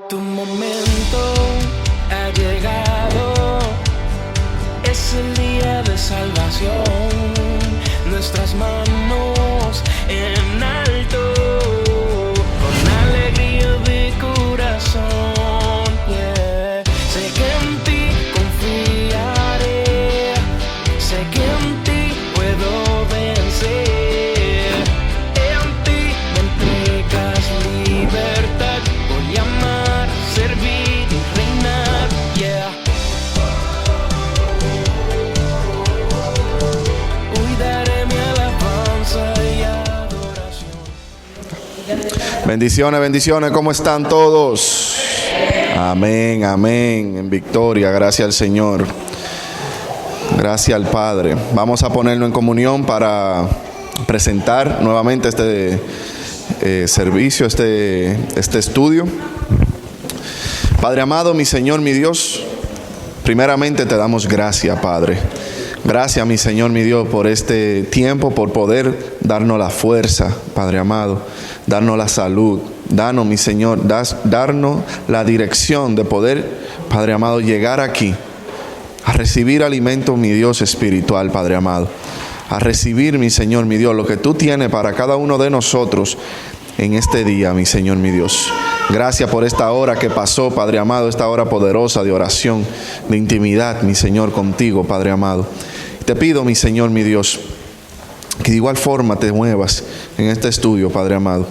Tu momento ha llegado, es el día de salvación. Nuestras manos en alto, con alegría de corazón. Yeah. Sé que en ti confiaré, sé que en ti puedo vencer. En ti me entregas libertad, voy a amar, servir y reinar. Yeah. Hoy daré mi alabanza y adoración. Bendiciones, bendiciones, ¿cómo están todos? Amén, amén, en victoria, gracias al Señor, gracias al Padre. Vamos a ponerlo en comunión para presentar nuevamente este servicio, este estudio. Padre amado, mi Señor, mi Dios, primeramente te damos gracias, Padre. Gracias, mi Señor, mi Dios, por este tiempo, por poder darnos la fuerza, Padre amado, darnos la salud, darnos, mi Señor, darnos la dirección de poder, Padre amado, llegar aquí a recibir alimento, mi Dios, espiritual, Padre amado, a recibir, mi Señor, mi Dios, lo que tú tienes para cada uno de nosotros en este día, mi Señor, mi Dios. Gracias por esta hora que pasó, Padre amado, esta hora poderosa de oración, de intimidad, mi Señor, contigo, Padre amado. Te pido, mi Señor, mi Dios, que de igual forma te muevas en este estudio, Padre amado,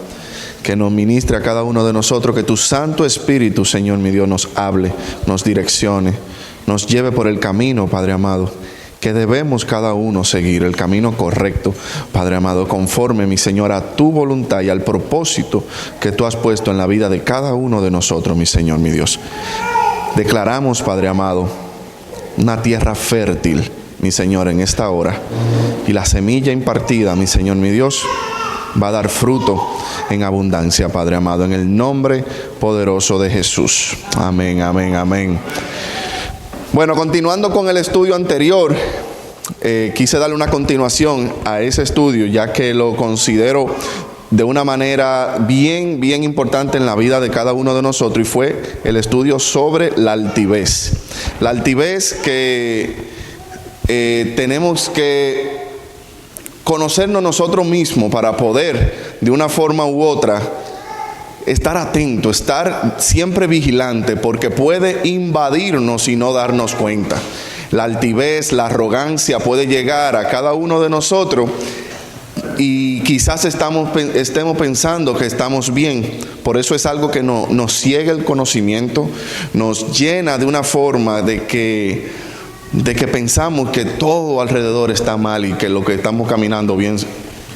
que nos ministre a cada uno de nosotros, que tu Santo Espíritu, Señor, mi Dios, nos hable, nos direccione, nos lleve por el camino, Padre amado, que debemos cada uno seguir, el camino correcto, Padre amado, conforme, mi Señor, a tu voluntad y al propósito que tú has puesto en la vida de cada uno de nosotros, mi Señor, mi Dios. Declaramos, Padre amado, una tierra fértil, mi Señor, en esta hora, y la semilla impartida, mi Señor, mi Dios, va a dar fruto en abundancia, Padre amado, en el nombre poderoso de Jesús. Amén, amén, amén. Bueno, continuando con el estudio anterior, quise darle una continuación a ese estudio, ya que lo considero de una manera bien importante en la vida de cada uno de nosotros, y fue el estudio sobre la altivez. La altivez que tenemos que conocernos nosotros mismos para poder, de una forma u otra, estar atento, estar siempre vigilante, porque puede invadirnos y no darnos cuenta. La altivez, la arrogancia puede llegar a cada uno de nosotros y quizás estemos pensando que estamos bien. Por eso es algo que nos ciega el conocimiento, nos llena de una forma de que pensamos que todo alrededor está mal y que lo que estamos caminando bien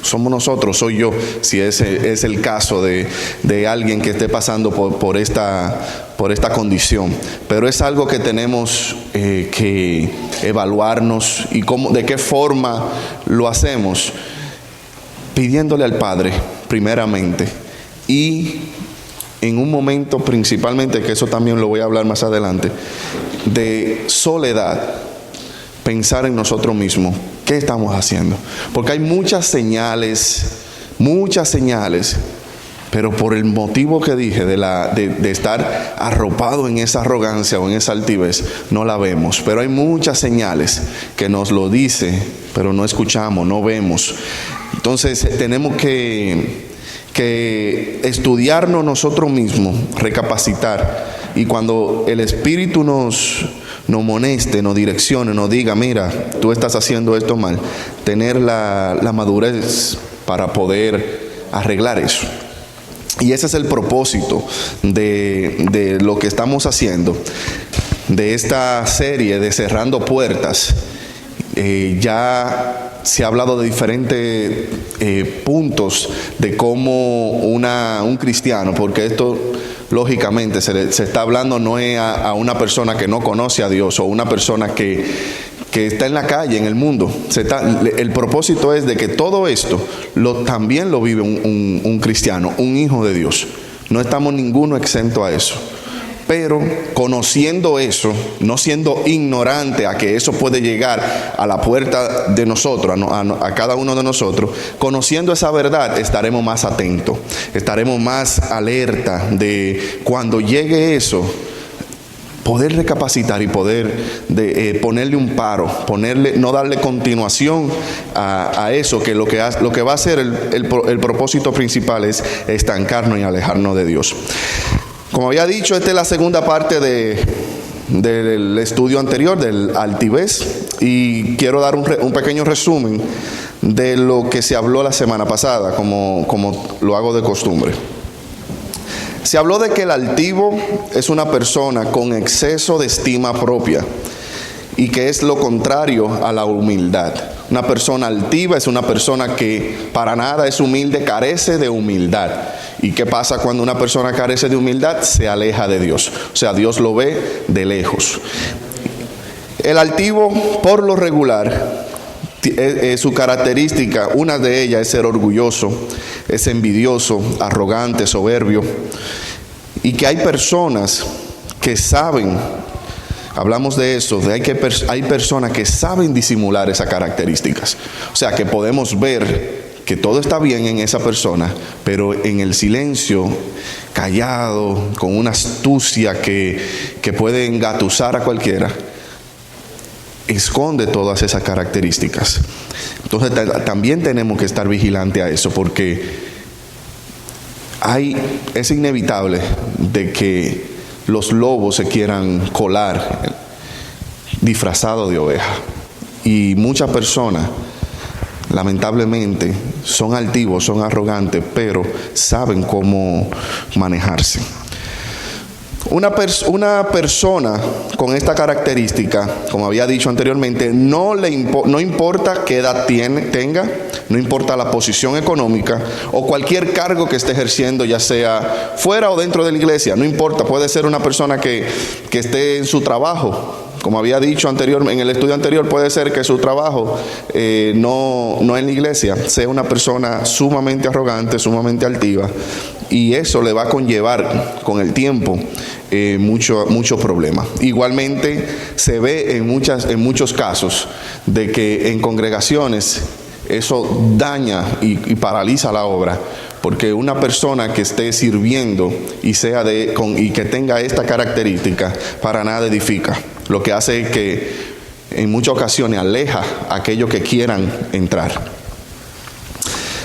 somos nosotros, soy yo, si ese es el caso de alguien que esté pasando por esta condición. Pero es algo que tenemos que evaluarnos, y de qué forma lo hacemos, pidiéndole al Padre primeramente, y en un momento principalmente, que eso también lo voy a hablar más adelante, de soledad, pensar en nosotros mismos. ¿Qué estamos haciendo? Porque hay muchas señales, pero por el motivo que dije de estar arropado en esa arrogancia o en esa altivez, no la vemos. Pero hay muchas señales que nos lo dice, pero no escuchamos, no vemos. Entonces tenemos que estudiarnos nosotros mismos, recapacitar, y cuando el Espíritu nos moleste, nos direccione, nos diga, mira, tú estás haciendo esto mal, tener la madurez para poder arreglar eso. Y ese es el propósito de lo que estamos haciendo, de esta serie de Cerrando Puertas. Ya se ha hablado de diferentes puntos de cómo un cristiano, porque esto lógicamente se está hablando no es a una persona que no conoce a Dios, o una persona que está en la calle, en el mundo. El propósito es de que todo esto también lo vive un cristiano, un hijo de Dios. No estamos ninguno exento a eso. Pero conociendo eso, no siendo ignorante a que eso puede llegar a la puerta de nosotros, a cada uno de nosotros, conociendo esa verdad, estaremos más atentos, estaremos más alerta de cuando llegue eso, poder recapacitar y poder ponerle un paro, no darle continuación a eso, que lo que va a ser el propósito principal es estancarnos y alejarnos de Dios. Como había dicho, esta es la segunda parte del estudio anterior, del altivez, y quiero dar un pequeño resumen de lo que se habló la semana pasada, como lo hago de costumbre. Se habló de que el altivo es una persona con exceso de estima propia y que es lo contrario a la humildad. Una persona altiva es una persona que para nada es humilde, carece de humildad. ¿Y qué pasa cuando una persona carece de humildad? Se aleja de Dios. O sea, Dios lo ve de lejos. El altivo, por lo regular, su característica, una de ellas es ser orgulloso, es envidioso, arrogante, soberbio. Y que hay personas que saben, hablamos de eso, hay personas que saben disimular esas características. O sea, que podemos ver que todo está bien en esa persona, pero en el silencio, callado, con una astucia que puede engatusar a cualquiera, esconde todas esas características. Entonces también tenemos que estar vigilantes a eso, porque es inevitable de que los lobos se quieran colar disfrazados de oveja. Y muchas personas, lamentablemente, son altivos, son arrogantes, pero saben cómo manejarse. Una persona con esta característica, como había dicho anteriormente, no importa qué edad tenga, no importa la posición económica o cualquier cargo que esté ejerciendo, ya sea fuera o dentro de la iglesia, no importa, puede ser una persona que esté en su trabajo. Como había dicho en el estudio anterior, puede ser que su trabajo no en la iglesia sea una persona sumamente arrogante, sumamente altiva, y eso le va a conllevar con el tiempo muchos problemas. Igualmente se ve en muchos casos de que en congregaciones eso daña y paraliza la obra, porque una persona que esté sirviendo y que tenga esta característica para nada edifica. Lo que hace es que en muchas ocasiones aleja a aquellos que quieran entrar.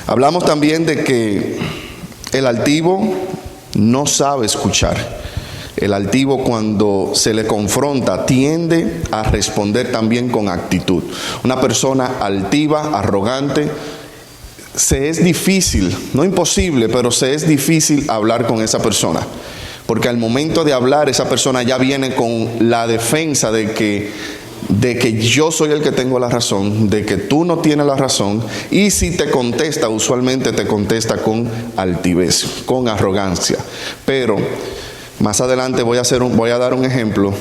Hablamos también de que el altivo no sabe escuchar. El altivo, cuando se le confronta, tiende a responder también con actitud. Una persona altiva, arrogante, se es difícil, no imposible, pero se es difícil hablar con esa persona. Porque al momento de hablar, esa persona ya viene con la defensa de que yo soy el que tengo la razón, de que tú no tienes la razón, y si te contesta, usualmente te contesta con altivez, con arrogancia. Pero más adelante voy a dar un ejemplo.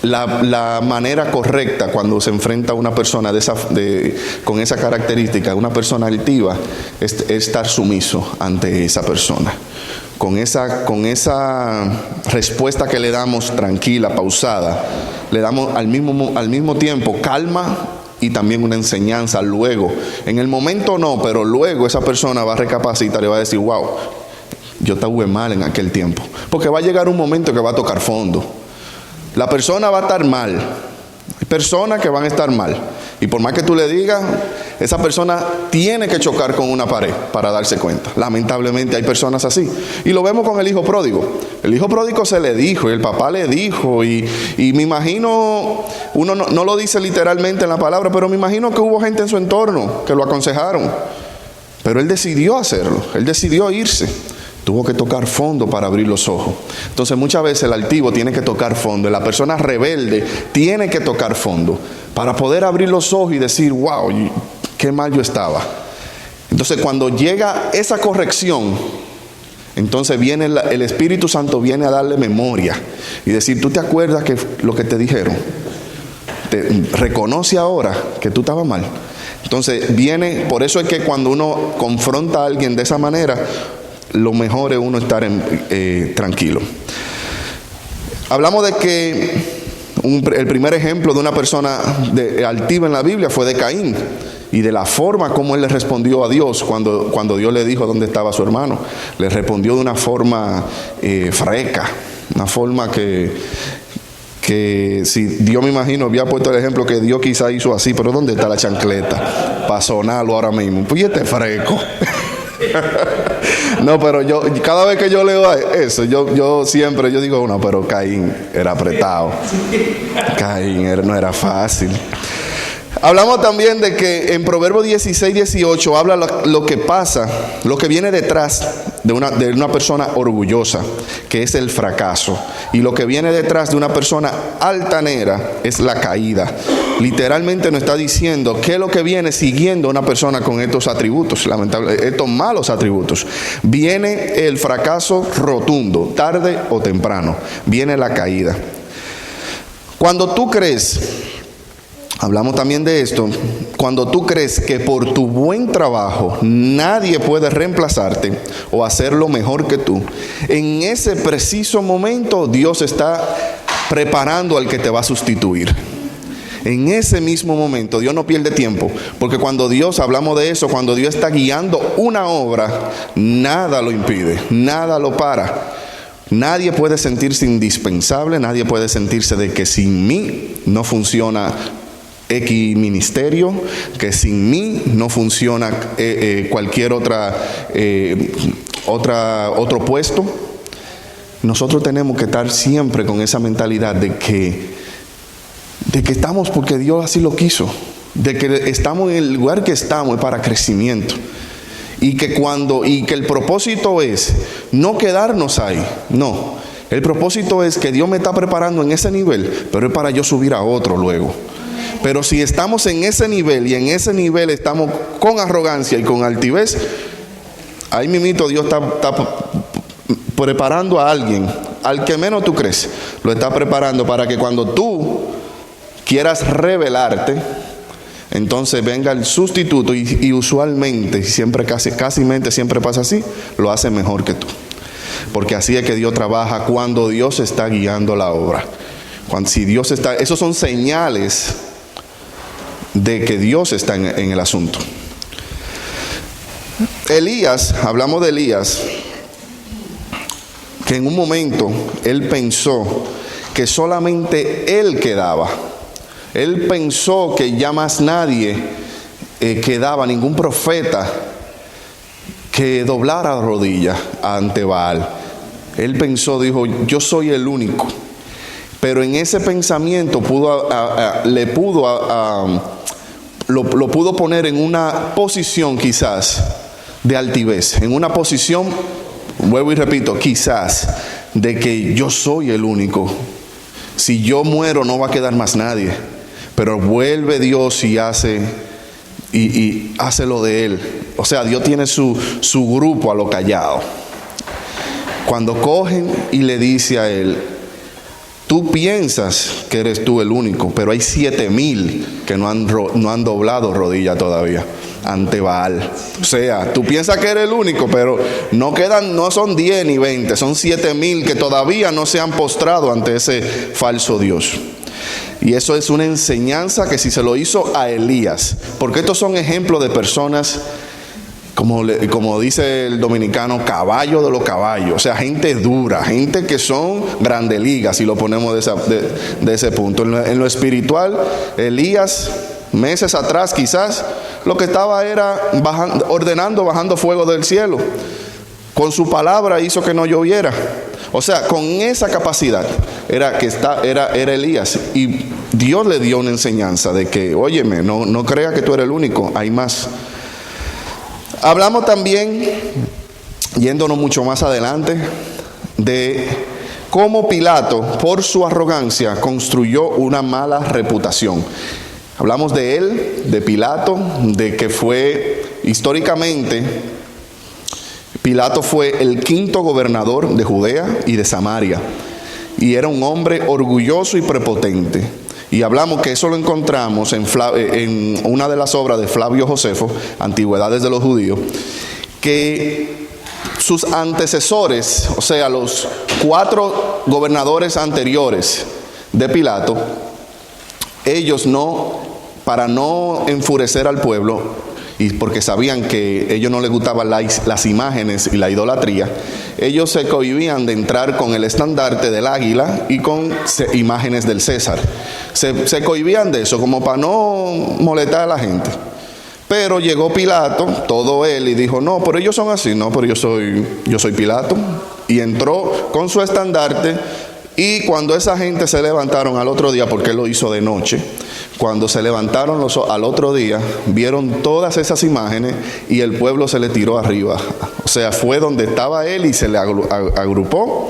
La manera correcta cuando se enfrenta a una persona con esa característica, una persona altiva, es estar sumiso ante esa persona. Con esa respuesta que le damos tranquila, pausada, le damos al mismo tiempo calma y también una enseñanza luego. En el momento no, pero luego esa persona va a recapacitar y va a decir, wow, yo estuve mal en aquel tiempo. Porque va a llegar un momento que va a tocar fondo. La persona va a estar mal. Hay personas que van a estar mal. Y por más que tú le digas, esa persona tiene que chocar con una pared para darse cuenta. Lamentablemente hay personas así. Y lo vemos con el hijo pródigo. El hijo pródigo se le dijo y el papá le dijo. Y me imagino, uno no lo dice literalmente en la palabra, pero me imagino que hubo gente en su entorno que lo aconsejaron. Pero él decidió hacerlo. Él decidió irse. Tuvo que tocar fondo para abrir los ojos. Entonces muchas veces el altivo tiene que tocar fondo. La persona rebelde tiene que tocar fondo para poder abrir los ojos y decir, wow, qué mal yo estaba. Entonces cuando llega esa corrección, entonces viene el Espíritu Santo viene a darle memoria y decir, ¿tú te acuerdas que lo que te dijeron? Reconoce ahora que tú estabas mal. Entonces por eso es que cuando uno confronta a alguien de esa manera, lo mejor es uno estar tranquilo. Hablamos de que el primer ejemplo de una persona altiva en la Biblia fue de Caín, y de la forma como él le respondió a Dios cuando Dios le dijo dónde estaba su hermano. Le respondió de una forma freca, una forma que si Dios, me imagino, había puesto el ejemplo que Dios quizá hizo así, pero ¿dónde está la chancleta? Para sonarlo ahora mismo. Pues este freco. No, pero yo cada vez que yo leo eso, yo siempre digo, no, pero Caín era apretado. Caín no era fácil. Hablamos también de que en Proverbios 16:18 habla lo que pasa, lo que viene detrás de una persona orgullosa, que es el fracaso. Y lo que viene detrás de una persona altanera es la caída. Literalmente nos está diciendo qué es lo que viene siguiendo a una persona con estos atributos, estos malos atributos. Viene el fracaso rotundo, tarde o temprano. Viene la caída. Cuando tú crees, hablamos también de esto, cuando tú crees que por tu buen trabajo nadie puede reemplazarte o hacerlo mejor que tú, en ese preciso momento Dios está preparando al que te va a sustituir. En ese mismo momento Dios no pierde tiempo, porque cuando Dios, hablamos de eso, cuando Dios está guiando una obra, nada lo impide, nada lo para. Nadie puede sentirse indispensable, nadie puede sentirse de que sin mí no funciona X ministerio, que sin mí no funciona cualquier otro puesto. Nosotros tenemos que estar siempre con esa mentalidad de que estamos porque Dios así lo quiso, de que estamos en el lugar que estamos para crecimiento, y que el propósito es no quedarnos ahí, no, el propósito es que Dios me está preparando en ese nivel, pero es para yo subir a otro luego. Pero si estamos en ese nivel y en ese nivel estamos con arrogancia y con altivez, ahí mismito Dios está preparando a alguien, al que menos tú crees, lo está preparando para que cuando tú quieras rebelarte, entonces venga el sustituto y usualmente, casi siempre pasa así, lo hace mejor que tú. Porque así es que Dios trabaja cuando Dios está guiando la obra. Esos son señales de que Dios está en el asunto. Elías, hablamos de Elías, que en un momento él pensó que solamente él quedaba. Él pensó que ya más nadie quedaba, ningún profeta que doblara rodillas ante Baal. Él pensó, dijo, yo soy el único. Pero en ese pensamiento lo pudo poner en una posición quizás de altivez, en una posición, vuelvo y repito, quizás de que yo soy el único. Si yo muero no va a quedar más nadie. Pero vuelve Dios y hace lo de él. O sea, Dios tiene su grupo a lo callado. Cuando cogen y le dice a él, tú piensas que eres tú el único, pero hay 7,000 que no han doblado rodilla todavía ante Baal. O sea, tú piensas que eres el único, pero no son 10 ni 20, son 7,000 que todavía no se han postrado ante ese falso Dios. Y eso es una enseñanza que si se lo hizo a Elías, porque estos son ejemplos de personas, como dice el dominicano, caballo de los caballos, o sea, gente dura, gente que son grandes ligas, si lo ponemos de ese punto. En lo espiritual, Elías, meses atrás quizás, lo que estaba era bajando fuego del cielo. Con su palabra hizo que no lloviera. O sea, con esa capacidad era Elías. Y Dios le dio una enseñanza de que, óyeme, no crea que tú eres el único, hay más. Hablamos también, yéndonos mucho más adelante, de cómo Pilato, por su arrogancia, construyó una mala reputación. Hablamos de él, de Pilato, de que fue históricamente, Pilato fue el 5º gobernador de Judea y de Samaria, y era un hombre orgulloso y prepotente. Y hablamos que eso lo encontramos en una de las obras de Flavio Josefo, Antigüedades de los Judíos, que sus antecesores, o sea, los 4 gobernadores anteriores de Pilato, ellos para no enfurecer al pueblo, y porque sabían que a ellos no les gustaban las imágenes y la idolatría, ellos se cohibían de entrar con el estandarte del águila y con imágenes del César. Se cohibían de eso, como para no molestar a la gente. Pero llegó Pilato, todo él, y dijo, no, pero ellos son así, no, pero yo soy Pilato. Y entró con su estandarte, y cuando esa gente se levantaron al otro día, porque él lo hizo de noche, cuando se levantaron al otro día, vieron todas esas imágenes y el pueblo se le tiró arriba. O sea, fue donde estaba él y se le agrupó,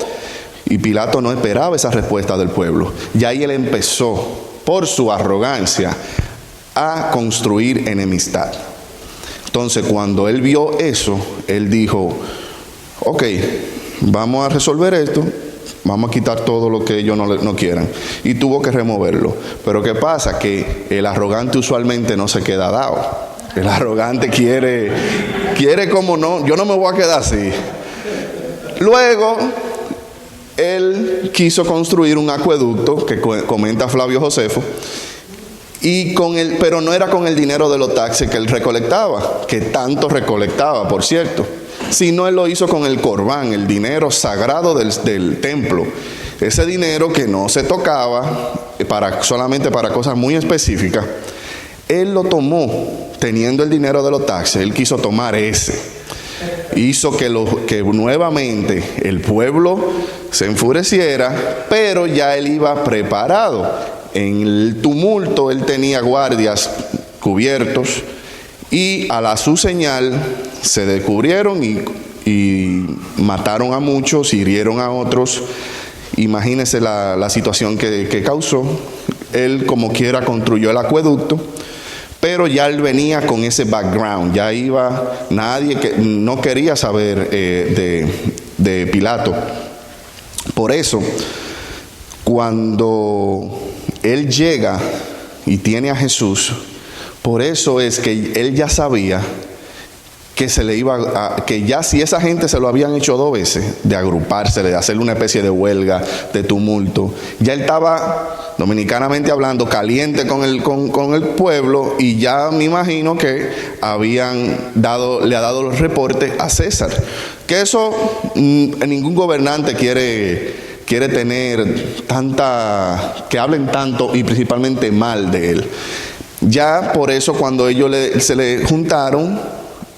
y Pilato no esperaba esa respuesta del pueblo. Y ahí él empezó, por su arrogancia, a construir enemistad. Entonces, cuando él vio eso, él dijo, ok, vamos a resolver esto, vamos a quitar todo lo que ellos no quieran. Y tuvo que removerlo. Pero ¿qué pasa? Que el arrogante usualmente no se queda dado. El arrogante quiere como no, yo no me voy a quedar así. Luego, él quiso construir un acueducto, que comenta Flavio Josefo, pero no era con el dinero de los taxes que él recolectaba, que tanto recolectaba, por cierto, sino él lo hizo con el corbán, el dinero sagrado del templo. Ese dinero que no se tocaba, solamente para cosas muy específicas, él lo tomó teniendo el dinero de los taxes. Él quiso tomar ese. Hizo que nuevamente el pueblo se enfureciera, pero ya él iba preparado. En el tumulto él tenía guardias cubiertos, y a su señal se descubrieron y mataron a muchos, hirieron a otros. Imagínense la situación que causó. Él como quiera construyó el acueducto, pero ya él venía con ese background. Ya iba, nadie que no quería saber de Pilato. Por eso, cuando él llega y tiene a Jesús, por eso es que él ya sabía que que ya si esa gente se lo habían hecho 2 veces, de agruparse, de hacerle una especie de huelga, de tumulto, ya él estaba, dominicanamente hablando, caliente con el pueblo, y ya me imagino que le ha dado los reportes a César. Que eso ningún gobernante quiere tener que hablen tanto y principalmente mal de él. Ya por eso, cuando ellos se le juntaron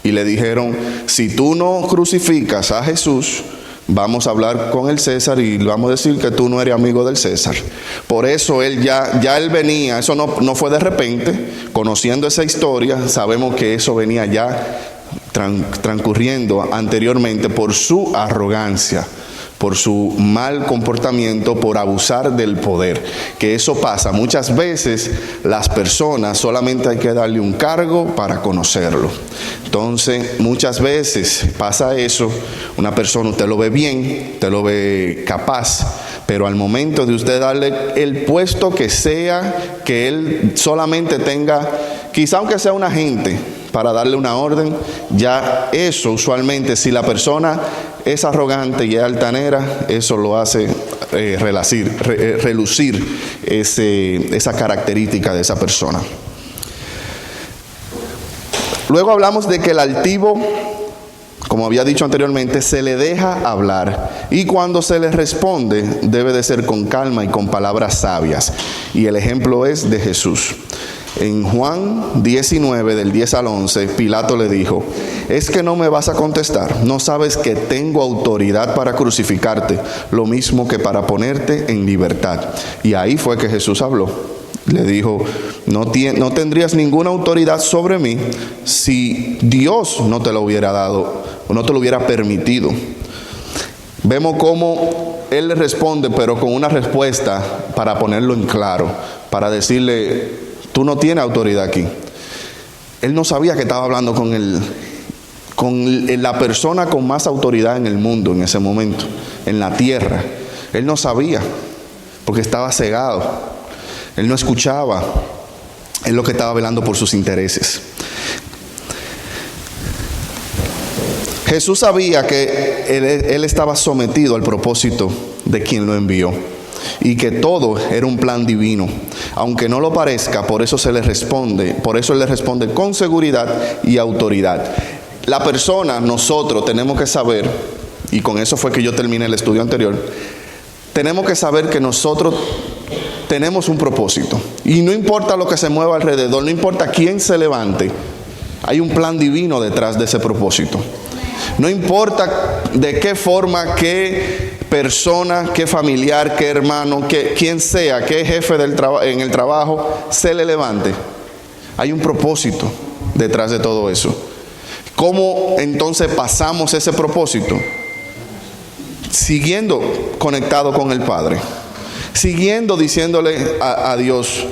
y le dijeron, si tú no crucificas a Jesús, vamos a hablar con el César y le vamos a decir que tú no eres amigo del César. Por eso él él venía, eso no fue de repente. Conociendo esa historia, sabemos que eso venía ya transcurriendo anteriormente por su arrogancia, por su mal comportamiento, por abusar del poder. Que eso pasa muchas veces. Las personas solamente hay que darle un cargo para conocerlo. Entonces, muchas veces pasa eso. Una persona, usted lo ve bien, usted lo ve capaz, pero al momento de usted darle el puesto que sea, que él solamente tenga, quizá aunque sea un agente, para darle una orden, ya eso usualmente, si la persona es arrogante y es altanera, eso lo hace relucir esa característica de esa persona. Luego hablamos de que el altivo, como había dicho anteriormente, se le deja hablar, y cuando se le responde debe de ser con calma y con palabras sabias, y el ejemplo es de Jesús. En Juan 19, del 10 al 11, Pilato le dijo, ¿es que no me vas a contestar? ¿No sabes que tengo autoridad para crucificarte, lo mismo que para ponerte en libertad? Y ahí fue que Jesús habló. Le dijo, no tendrías ninguna autoridad sobre mí si Dios no te lo hubiera dado o no te lo hubiera permitido. Vemos cómo él le responde, pero con una respuesta para ponerlo en claro, para decirle, tú no tienes autoridad aquí. Él no sabía que estaba hablando con la persona con más autoridad en el mundo en ese momento, en la tierra. Él no sabía, porque estaba cegado. Él no escuchaba. Él lo que estaba velando por sus intereses. Jesús sabía que él estaba sometido al propósito de quien lo envió y que todo era un plan divino. Aunque no lo parezca, por eso él le responde con seguridad y autoridad. La persona, nosotros tenemos que saber, y con eso fue que yo terminé el estudio anterior, tenemos que saber que nosotros tenemos un propósito. Y no importa lo que se mueva alrededor, no importa quién se levante, hay un plan divino detrás de ese propósito. No importa de qué forma, qué persona, qué familiar, qué hermano, quien sea, qué jefe en el trabajo se le levante. Hay un propósito detrás de todo eso. ¿Cómo entonces pasamos ese propósito? Siguiendo conectado con el Padre. Siguiendo diciéndole a Dios: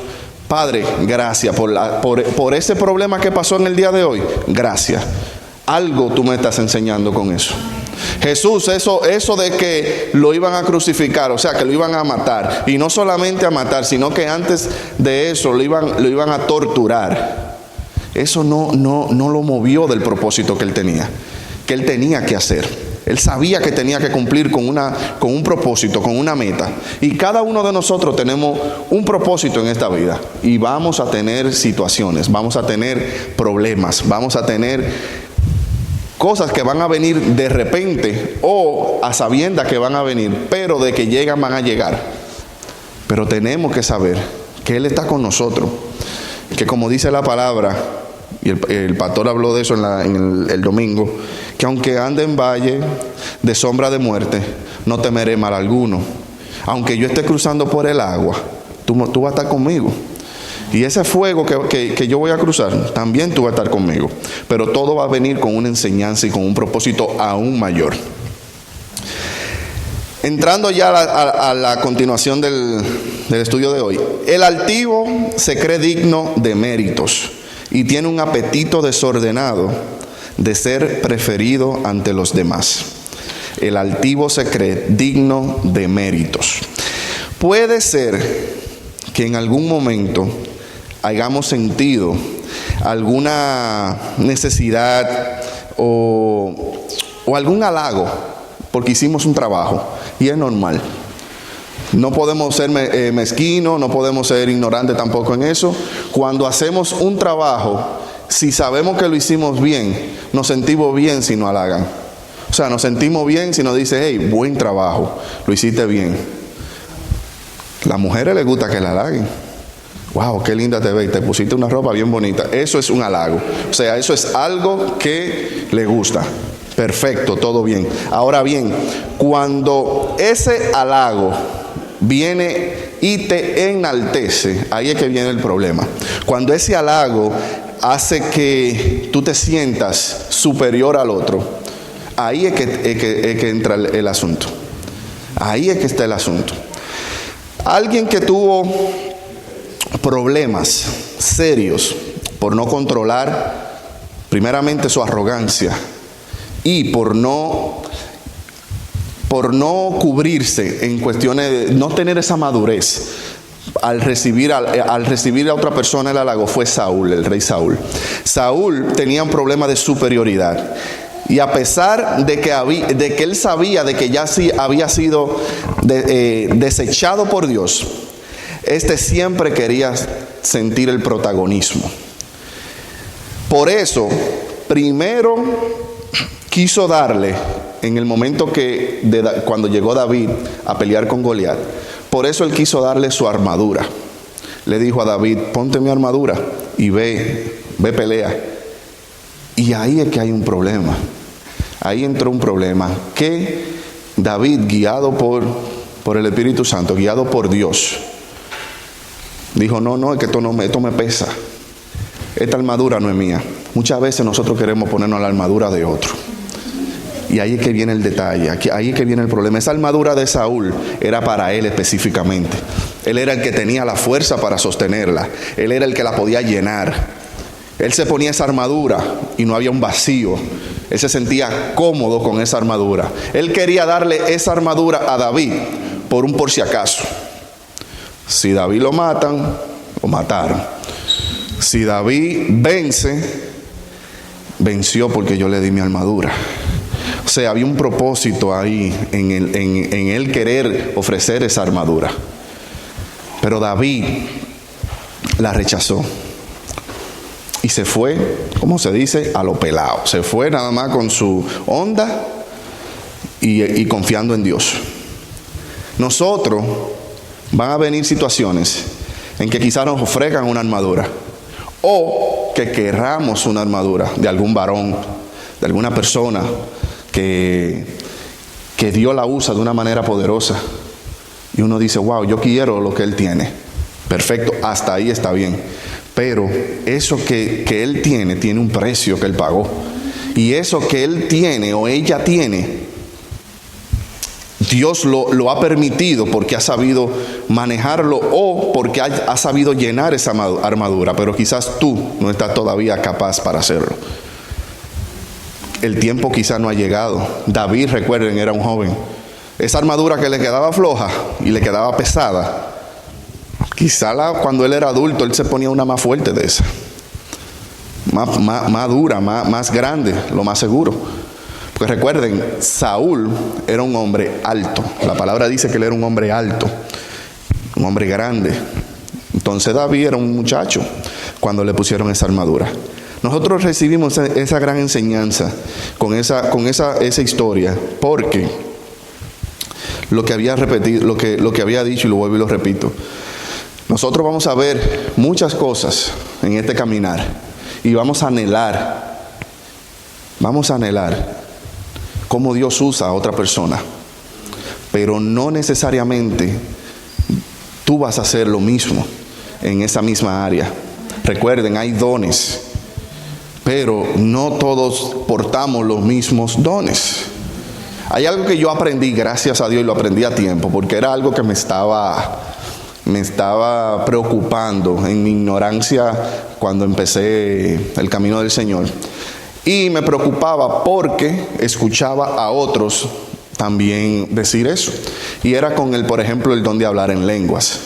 Padre, gracias por ese problema que pasó en el día de hoy. Gracias. Algo tú me estás enseñando con eso. Jesús, eso de que lo iban a crucificar, o sea, que lo iban a matar. Y no solamente a matar, sino que antes de eso lo iban a torturar. Eso no lo movió del propósito que él tenía que hacer. Él sabía que tenía que cumplir con un propósito, con una meta. Y cada uno de nosotros tenemos un propósito en esta vida. Y vamos a tener situaciones, vamos a tener problemas, vamos a tener cosas que van a venir de repente o a sabiendas que van a venir, pero de que llegan, van a llegar. Pero tenemos que saber que Él está con nosotros. Que como dice la palabra, y el pastor habló de eso en el domingo, que aunque ande en valle de sombra de muerte, no temeré mal alguno. Aunque yo esté cruzando por el agua, tú vas a estar conmigo. Y ese fuego que yo voy a cruzar, también tú vas a estar conmigo. Pero todo va a venir con una enseñanza y con un propósito aún mayor. Entrando ya a la continuación del estudio de hoy. El altivo se cree digno de méritos y tiene un apetito desordenado de ser preferido ante los demás. El altivo se cree digno de méritos. Puede ser que en algún momento hayamos sentido alguna necesidad o algún halago porque hicimos un trabajo, y es normal. No podemos ser mezquinos, no podemos ser ignorantes tampoco en eso. Cuando hacemos un trabajo, si sabemos que lo hicimos bien, nos sentimos bien si nos halagan. O sea, nos sentimos bien si nos dicen: hey, buen trabajo, lo hiciste bien. A las mujeres les gusta que la halaguen. Wow, qué linda te ves, te pusiste una ropa bien bonita. Eso es un halago. O sea, eso es algo que le gusta. Perfecto, todo bien. Ahora bien, cuando ese halago viene y te enaltece, ahí es que viene el problema. Cuando ese halago hace que tú te sientas superior al otro, ahí es que entra el asunto. Ahí es que está el asunto. Alguien que tuvo problemas serios por no controlar primeramente su arrogancia y por no cubrirse en cuestiones de no tener esa madurez al recibir a otra persona el halago, fue Saúl, el rey Saúl. Saúl tenía un problema de superioridad, y a pesar de que él sabía de que ya sí había sido desechado por Dios, siempre quería sentir el protagonismo. Por eso, primero quiso darle, en el momento cuando llegó David a pelear con Goliat, por eso él quiso darle su armadura. Le dijo a David: ponte mi armadura y ve pelea. Y ahí es que hay un problema. Ahí entró un problema, que David, guiado por el Espíritu Santo, guiado por Dios, dijo: no, es que esto me pesa. Esta armadura no es mía. Muchas veces nosotros queremos ponernos la armadura de otro. Y ahí es que viene el detalle, ahí es que viene el problema. Esa armadura de Saúl era para él específicamente. Él era el que tenía la fuerza para sostenerla. Él era el que la podía llenar. Él se ponía esa armadura y no había un vacío. Él se sentía cómodo con esa armadura. Él quería darle esa armadura a David por si acaso. Si David lo matan, lo mataron. Si David venció porque yo le di mi armadura. O sea, había un propósito ahí en él querer ofrecer esa armadura. Pero David la rechazó. Y se fue, ¿cómo se dice? A lo pelado. Se fue nada más con su onda y confiando en Dios. Nosotros van a venir situaciones en que quizás nos ofrezcan una armadura. O que querramos una armadura de algún varón, de alguna persona que Dios la usa de una manera poderosa. Y uno dice, wow, yo quiero lo que él tiene. Perfecto, hasta ahí está bien. Pero eso que él tiene un precio que él pagó. Y eso que él tiene o ella tiene, Dios lo ha permitido porque ha sabido manejarlo o porque ha sabido llenar esa armadura. Pero quizás tú no estás todavía capaz para hacerlo. El tiempo quizás no ha llegado. David, recuerden, era un joven. Esa armadura que le quedaba floja y le quedaba pesada, quizá cuando él era adulto, él se ponía una más fuerte de esa. Más dura, más grande, lo más seguro. Porque recuerden, Saúl era un hombre alto. La palabra dice que él era un hombre alto, un hombre grande. Entonces David era un muchacho cuando le pusieron esa armadura. Nosotros recibimos esa gran enseñanza con esa historia, porque lo que había repetido, lo que había dicho, y lo vuelvo y lo repito, nosotros vamos a ver muchas cosas en este caminar y vamos a anhelar cómo Dios usa a otra persona, pero no necesariamente tú vas a hacer lo mismo en esa misma área. Recuerden, hay dones, pero no todos portamos los mismos dones. Hay algo que yo aprendí, gracias a Dios, y lo aprendí a tiempo, porque era algo que me estaba preocupando en mi ignorancia cuando empecé el camino del Señor. Y me preocupaba porque escuchaba a otros también decir eso. Y era con por ejemplo, el don de hablar en lenguas.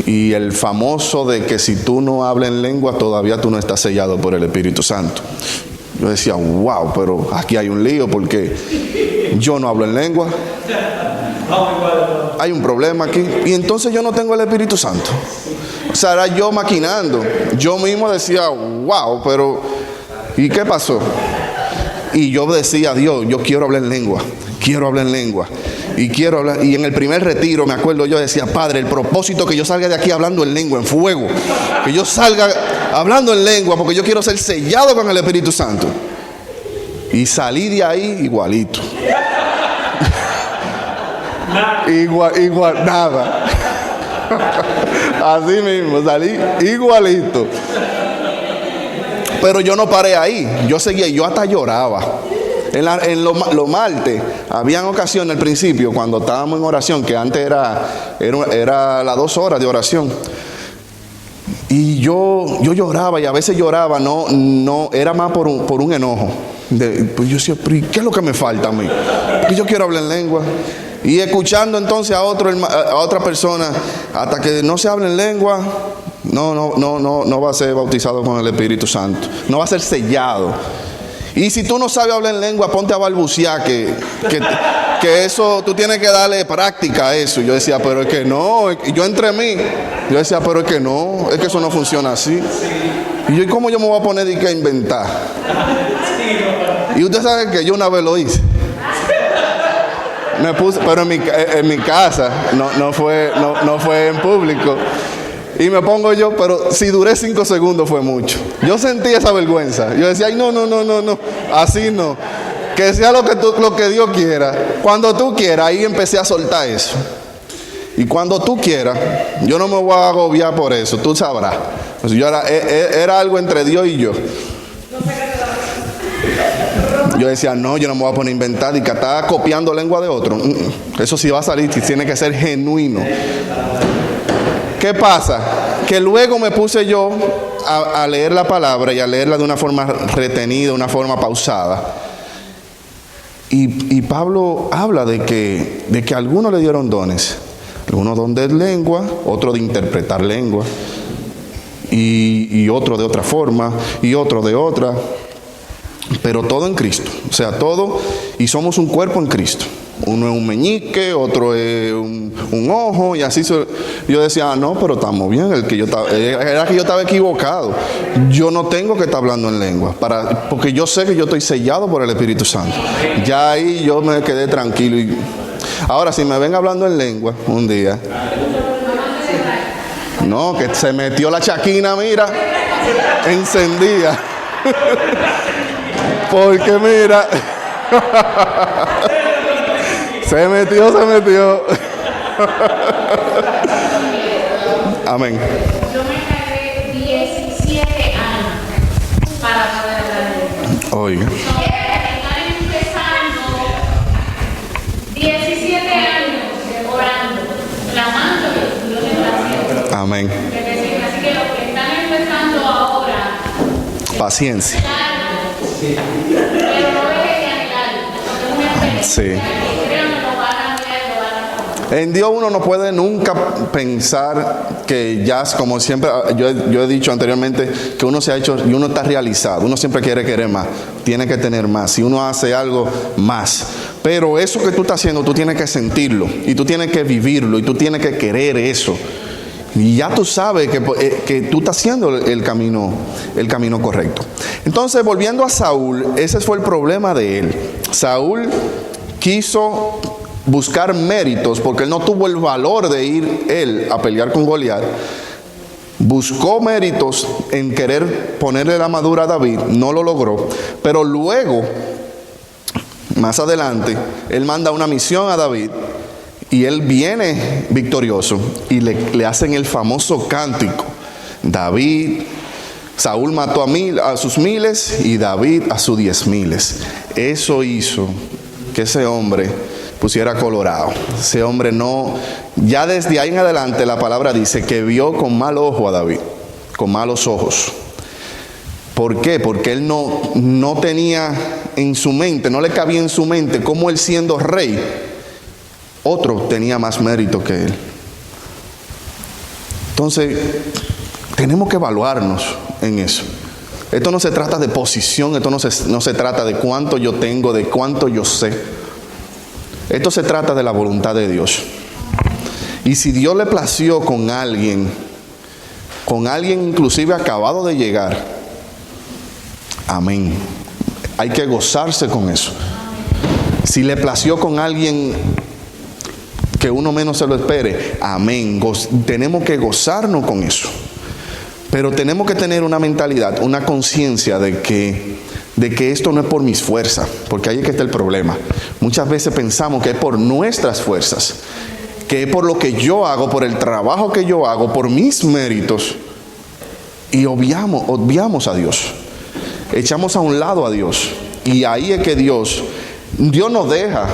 Y el famoso de que si tú no hablas en lengua, todavía tú no estás sellado por el Espíritu Santo. Yo decía, wow, pero aquí hay un lío porque yo no hablo en lengua. Hay un problema aquí. Y entonces yo no tengo el Espíritu Santo. O sea, era yo maquinando. Yo mismo decía, wow, pero ¿y qué pasó? Y yo decía a Dios, yo quiero hablar en lengua. Quiero hablar en lengua. Y quiero hablar. Y en el primer retiro, me acuerdo, yo decía, Padre, el propósito que yo salga de aquí hablando en lengua, en fuego. Que yo salga hablando en lengua, porque yo quiero ser sellado con el Espíritu Santo. Y salí de ahí igualito. Igual, nada. Así mismo, salí igualito. Pero yo no paré ahí. Yo seguía, yo hasta lloraba. En los martes, habían ocasiones al principio, cuando estábamos en oración, que antes era las 2 horas de oración. Y yo lloraba, y a veces lloraba, no era más por un enojo. Pues yo decía, ¿pero qué es lo que me falta a mí? Porque yo quiero hablar en lengua. Y escuchando entonces a otra persona, hasta que no se hable en lengua, no va a ser bautizado con el Espíritu Santo. No va a ser sellado. Y si tú no sabes hablar en lengua, ponte a balbucear, que eso, tú tienes que darle práctica a eso. Yo decía, pero es que no, yo entre mí, yo decía, pero es que no, es que eso no funciona así. Y yo, ¿cómo yo me voy a poner a inventar? Y usted sabe que yo una vez lo hice. Me puse, pero en mi casa, no fue en público. Y me pongo yo, pero si duré 5 segundos fue mucho. Yo sentí esa vergüenza. Yo decía, ay, no, así no. Que sea lo que Dios quiera. Cuando tú quieras, ahí empecé a soltar eso. Y cuando tú quieras, yo no me voy a agobiar por eso, tú sabrás. Pues yo era algo entre Dios y yo. Yo decía, no, yo no me voy a poner a inventar y que estaba copiando lengua de otro. Eso sí va a salir, tiene que ser genuino. ¿Qué pasa? Que luego me puse yo a leer la palabra y a leerla de una forma retenida, una forma pausada. Y Pablo habla de que a algunos le dieron dones. Algunos don de lengua, otro de interpretar lengua, y otro de otra forma, y otro de otra. pero todo en Cristo. O sea, todo, y somos un cuerpo en Cristo. Uno es un meñique, otro es un ojo, y así. Yo decía, no, pero estamos bien. Era que yo estaba equivocado. Yo no tengo que estar hablando en lengua, porque yo sé que yo estoy sellado por el Espíritu Santo. Ya ahí yo me quedé tranquilo. Ahora, si me ven hablando en lengua un día, no, que se metió la chaquina, mira, encendida. Porque mira, se metió. Amén. Yo me tardé 17 años para poder hablar de Dios. Oiga. Están empezando 17 años orando, clamando que Dios está haciendo. Amén. Así que los que están empezando ahora, Paciencia. pero no dejen de anhelar, porque es una experiencia. Sí. Créanme, lo van a mirar, lo van a comer. En Dios uno no puede nunca pensar que ya, como siempre, yo he dicho anteriormente, que uno se ha hecho y uno está realizado. Uno siempre quiere querer más, tiene que tener más. Si uno hace algo, más. Pero eso que tú estás haciendo, tú tienes que sentirlo y tú tienes que vivirlo y tú tienes que querer eso. Y ya tú sabes que tú estás haciendo el camino correcto. Entonces, volviendo a Saúl, ese fue el problema de él. Saúl quiso buscar méritos porque él no tuvo el valor de ir él a pelear con Goliat. Buscó méritos en querer ponerle la armadura a David, no lo logró. Pero luego, más adelante, él manda una misión a David. Y él viene victorioso y le hacen el famoso cántico. Saúl mató a sus 1000 y David a sus 10,000. Eso hizo que ese hombre pusiera colorado. Ese hombre ya desde ahí en adelante la palabra dice que vio con mal ojo a David, con malos ojos. ¿Por qué? Porque él no tenía en su mente, no le cabía en su mente cómo él siendo rey, otro tenía más mérito que él. Entonces, tenemos que evaluarnos en eso. Esto no se trata de posición, esto no se trata de cuánto yo tengo, de cuánto yo sé. Esto se trata de la voluntad de Dios. Y si Dios le plació con alguien inclusive acabado de llegar, amén. Hay que gozarse con eso. Si le plació con alguien que uno menos se lo espere, amén. Tenemos que gozarnos con eso. Pero tenemos que tener una mentalidad, una conciencia de que esto no es por mis fuerzas, porque ahí es que está el problema. Muchas veces pensamos que es por nuestras fuerzas, que es por lo que yo hago, por el trabajo que yo hago, por mis méritos, y obviamos a Dios. Echamos a un lado a Dios. Y ahí es que Dios nos deja.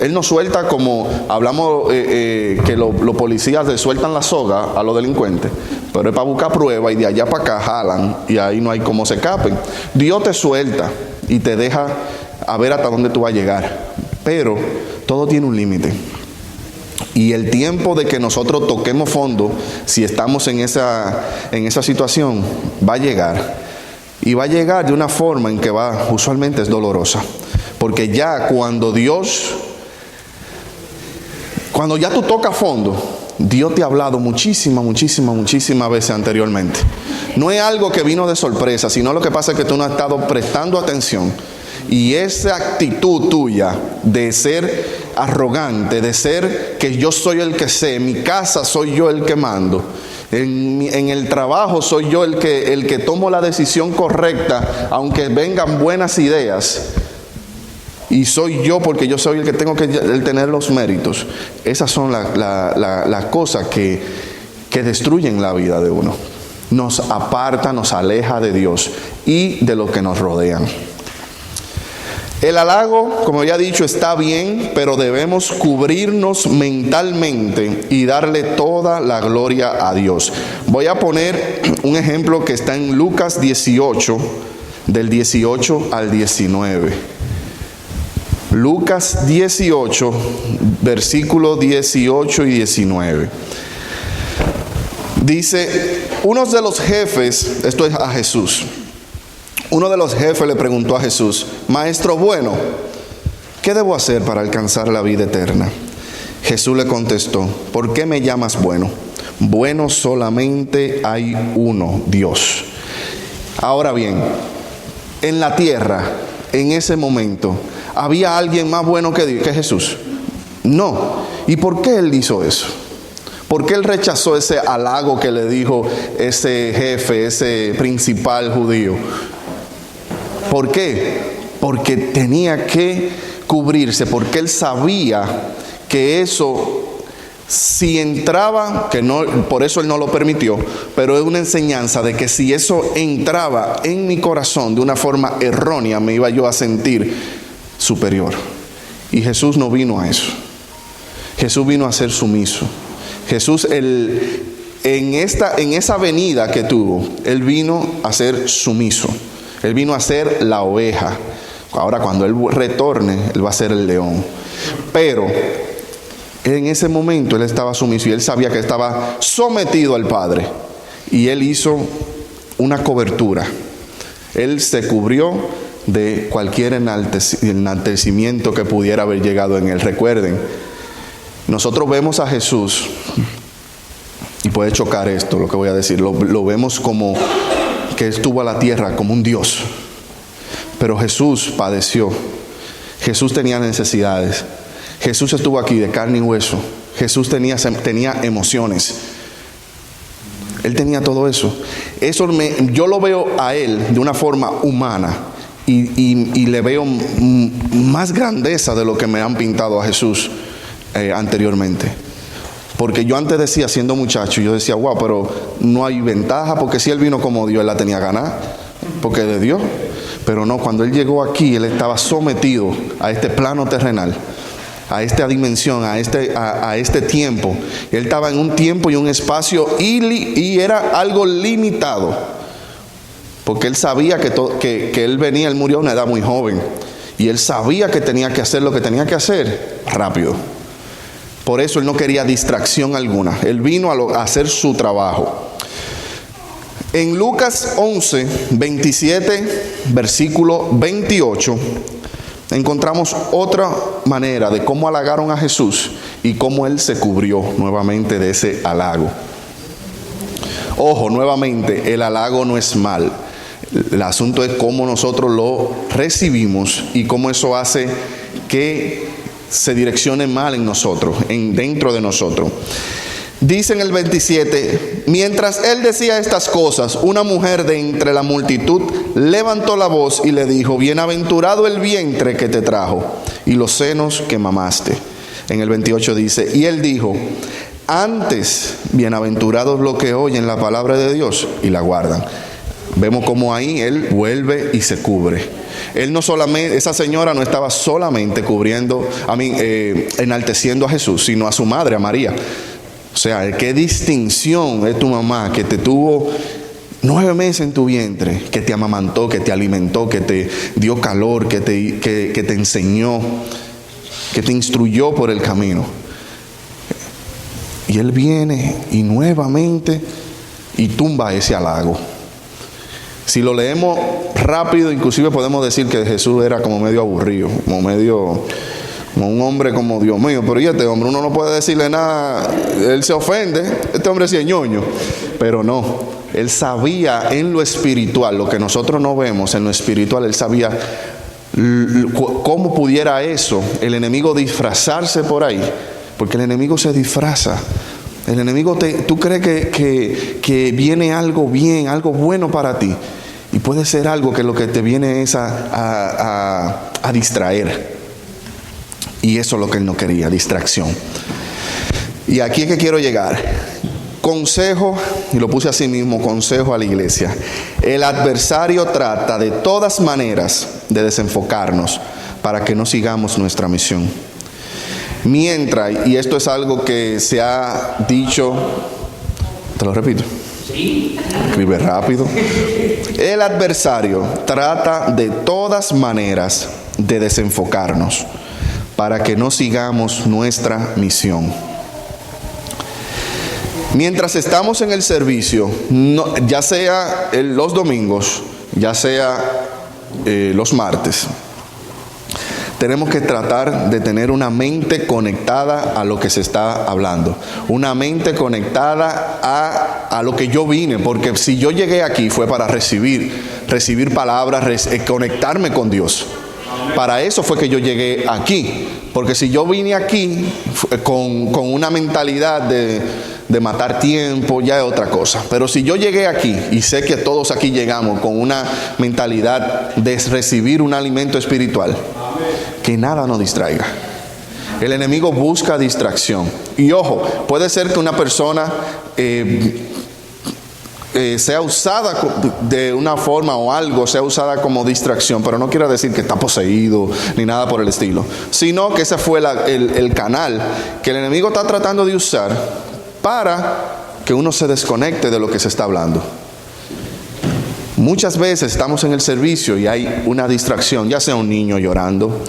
Él nos suelta, como hablamos que los policías le sueltan la soga a los delincuentes, pero es para buscar pruebas y de allá para acá jalan y ahí no hay cómo se escapen. Dios te suelta y te deja a ver hasta dónde tú vas a llegar, pero todo tiene un límite. Y el tiempo de que nosotros toquemos fondo, si estamos en esa situación, va a llegar. Y va a llegar de una forma en que usualmente es dolorosa. Porque ya cuando ya tú tocas fondo, Dios te ha hablado muchísimas veces anteriormente. No es algo que vino de sorpresa, sino lo que pasa es que tú no has estado prestando atención. Y esa actitud tuya de ser arrogante, de ser que yo soy el que sé, en mi casa soy yo el que mando, en el trabajo soy yo el que tomo la decisión correcta, aunque vengan buenas ideas, y soy yo porque yo soy el que tengo que tener los méritos. Esas son las cosas que destruyen la vida de uno. Nos aparta, nos aleja de Dios y de los que nos rodean. El halago, como ya he dicho, está bien, pero debemos cubrirnos mentalmente y darle toda la gloria a Dios. Voy a poner un ejemplo que está en Lucas 18, del 18 al 19. Lucas 18, versículos 18 y 19. Dice, unos de los jefes, esto es a Jesús, Uno de los jefes le preguntó a Jesús: Maestro bueno, ¿qué debo hacer para alcanzar la vida eterna? Jesús le contestó: ¿por qué me llamas bueno? Bueno solamente hay uno, Dios. Ahora bien, en la tierra, en ese momento, ¿había alguien más bueno que Jesús? No. ¿Y por qué él hizo eso? ¿Por qué él rechazó ese halago que le dijo ese jefe, ese principal judío? ¿Por qué? Porque tenía que cubrirse, porque él sabía que eso, si entraba, que no, por eso él no lo permitió, pero es una enseñanza de que si eso entraba en mi corazón de una forma errónea, me iba yo a sentir superior. Y Jesús no vino a eso. Jesús vino a ser sumiso. Jesús, en esa venida que tuvo, él vino a ser sumiso. Él vino a ser la oveja. Ahora cuando él retorne, él va a ser el león. Pero en ese momento él estaba sumiso y él sabía que estaba sometido al Padre. Y él hizo una cobertura. Él se cubrió de cualquier enaltecimiento que pudiera haber llegado en él. Recuerden, nosotros vemos a Jesús, y puede chocar esto, lo que voy a decir, lo vemos como que estuvo a la tierra como un Dios. Pero Jesús padeció. Jesús tenía necesidades. Jesús estuvo aquí de carne y hueso. Jesús tenía emociones. Él tenía todo eso. Yo lo veo a él de una forma humana y le veo más grandeza de lo que me han pintado a Jesús anteriormente. Porque yo antes decía, siendo muchacho, yo decía, wow, pero no hay ventaja, porque si él vino como Dios, él la tenía ganada, porque es de Dios. Pero no, cuando él llegó aquí, él estaba sometido a este plano terrenal, a esta dimensión, a este tiempo. Él estaba en un tiempo y un espacio y era algo limitado, porque él sabía que él venía, él murió a una edad muy joven, y él sabía que tenía que hacer lo que tenía que hacer rápido. Por eso él no quería distracción alguna. Él vino a hacer su trabajo. En Lucas 11, 27, versículo 28, encontramos otra manera de cómo halagaron a Jesús y cómo él se cubrió nuevamente de ese halago. Ojo, nuevamente, el halago no es mal. El asunto es cómo nosotros lo recibimos y cómo eso hace que se direccione mal en nosotros, dentro de nosotros. Dice en el 27, mientras él decía estas cosas, una mujer de entre la multitud levantó la voz y le dijo: bienaventurado el vientre que te trajo y los senos que mamaste. En el 28 dice, y él dijo: antes, bienaventurados los que oyen la palabra de Dios y la guardan. Vemos como ahí él vuelve y se cubre. Él no solamente, esa señora no estaba solamente enalteciendo a Jesús, sino a su madre, a María. O sea, qué distinción es tu mamá, que te tuvo 9 meses en tu vientre, que te amamantó, que te alimentó, que te dio calor, que te enseñó, que te instruyó por el camino. Y él viene y nuevamente y tumba ese halago. Si lo leemos rápido, inclusive podemos decir que Jesús era como medio aburrido, como un hombre como Dios mío, pero ¿y este hombre? Uno no puede decirle nada, él se ofende, este hombre sí es ñoño. Pero no, él sabía en lo espiritual, lo que nosotros no vemos en lo espiritual, él sabía cómo pudiera eso, el enemigo disfrazarse por ahí, porque el enemigo se disfraza. El enemigo, tú crees que viene algo bien, algo bueno para ti, y puede ser algo que lo que te viene es a distraer. Y eso es lo que él no quería, distracción. Y aquí es que quiero llegar. Consejo, y lo puse así mismo, consejo a la iglesia. El adversario trata de todas maneras de desenfocarnos para que no sigamos nuestra misión. Mientras, y esto es algo que se ha dicho, te lo repito. Sí. Escribe rápido. El adversario trata de todas maneras de desenfocarnos para que no sigamos nuestra misión. Mientras estamos en el servicio, ya sea los domingos, ya sea los martes, tenemos que tratar de tener una mente conectada a lo que se está hablando, una mente conectada a lo que yo vine, porque si yo llegué aquí fue para recibir palabras, conectarme con Dios. Para eso fue que yo llegué aquí, porque si yo vine aquí con una mentalidad de matar tiempo, ya es otra cosa. Pero si yo llegué aquí, y sé que todos aquí llegamos con una mentalidad de recibir un alimento espiritual, que nada nos distraiga. El enemigo busca distracción. Y ojo, puede ser que una persona sea usada de una forma, o algo sea usada como distracción, pero no quiere decir que está poseído ni nada por el estilo, sino que ese fue el canal que el enemigo está tratando de usar para que uno se desconecte de lo que se está hablando. Muchas veces estamos en el servicio y hay una distracción, ya sea un niño llorando,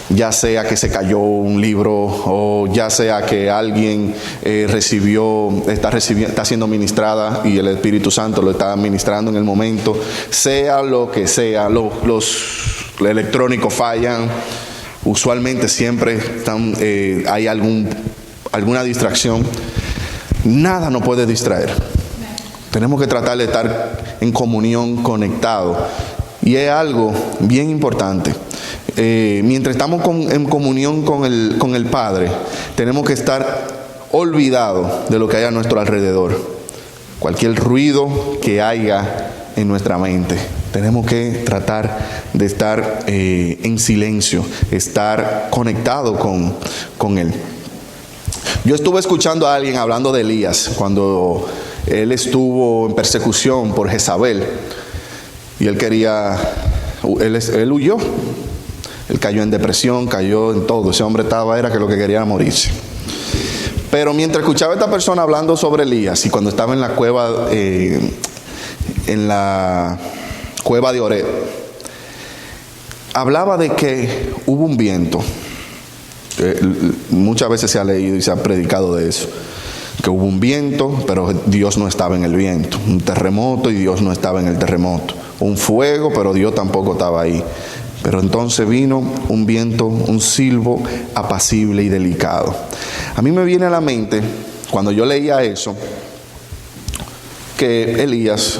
ya sea que se cayó un libro, o ya sea que alguien está siendo ministrada y el Espíritu Santo lo está ministrando en el momento, sea lo que sea. Los electrónicos fallan, usualmente siempre hay alguna distracción. Nada nos puede distraer. Tenemos que tratar de estar en comunión, conectados. Y es algo bien importante. Mientras estamos en comunión con el Padre, tenemos que estar olvidados de lo que hay a nuestro alrededor. Cualquier ruido que haya en nuestra mente, tenemos que tratar de estar en silencio, estar conectados con Él. Yo estuve escuchando a alguien hablando de Elías cuando él estuvo en persecución por Jezabel, y él huyó. Él cayó en depresión, cayó en todo. Ese hombre era que lo que quería era morirse. Pero mientras escuchaba a esta persona hablando sobre Elías, y cuando estaba en la cueva, de Oreb, hablaba de que hubo un viento. Muchas veces se ha leído y se ha predicado de eso, que hubo un viento, pero Dios no estaba en el viento. Un terremoto y Dios no estaba en el terremoto. Un fuego, pero Dios tampoco estaba ahí. Pero entonces vino un viento, un silbo apacible y delicado. A mí me viene a la mente, cuando yo leía eso, que Elías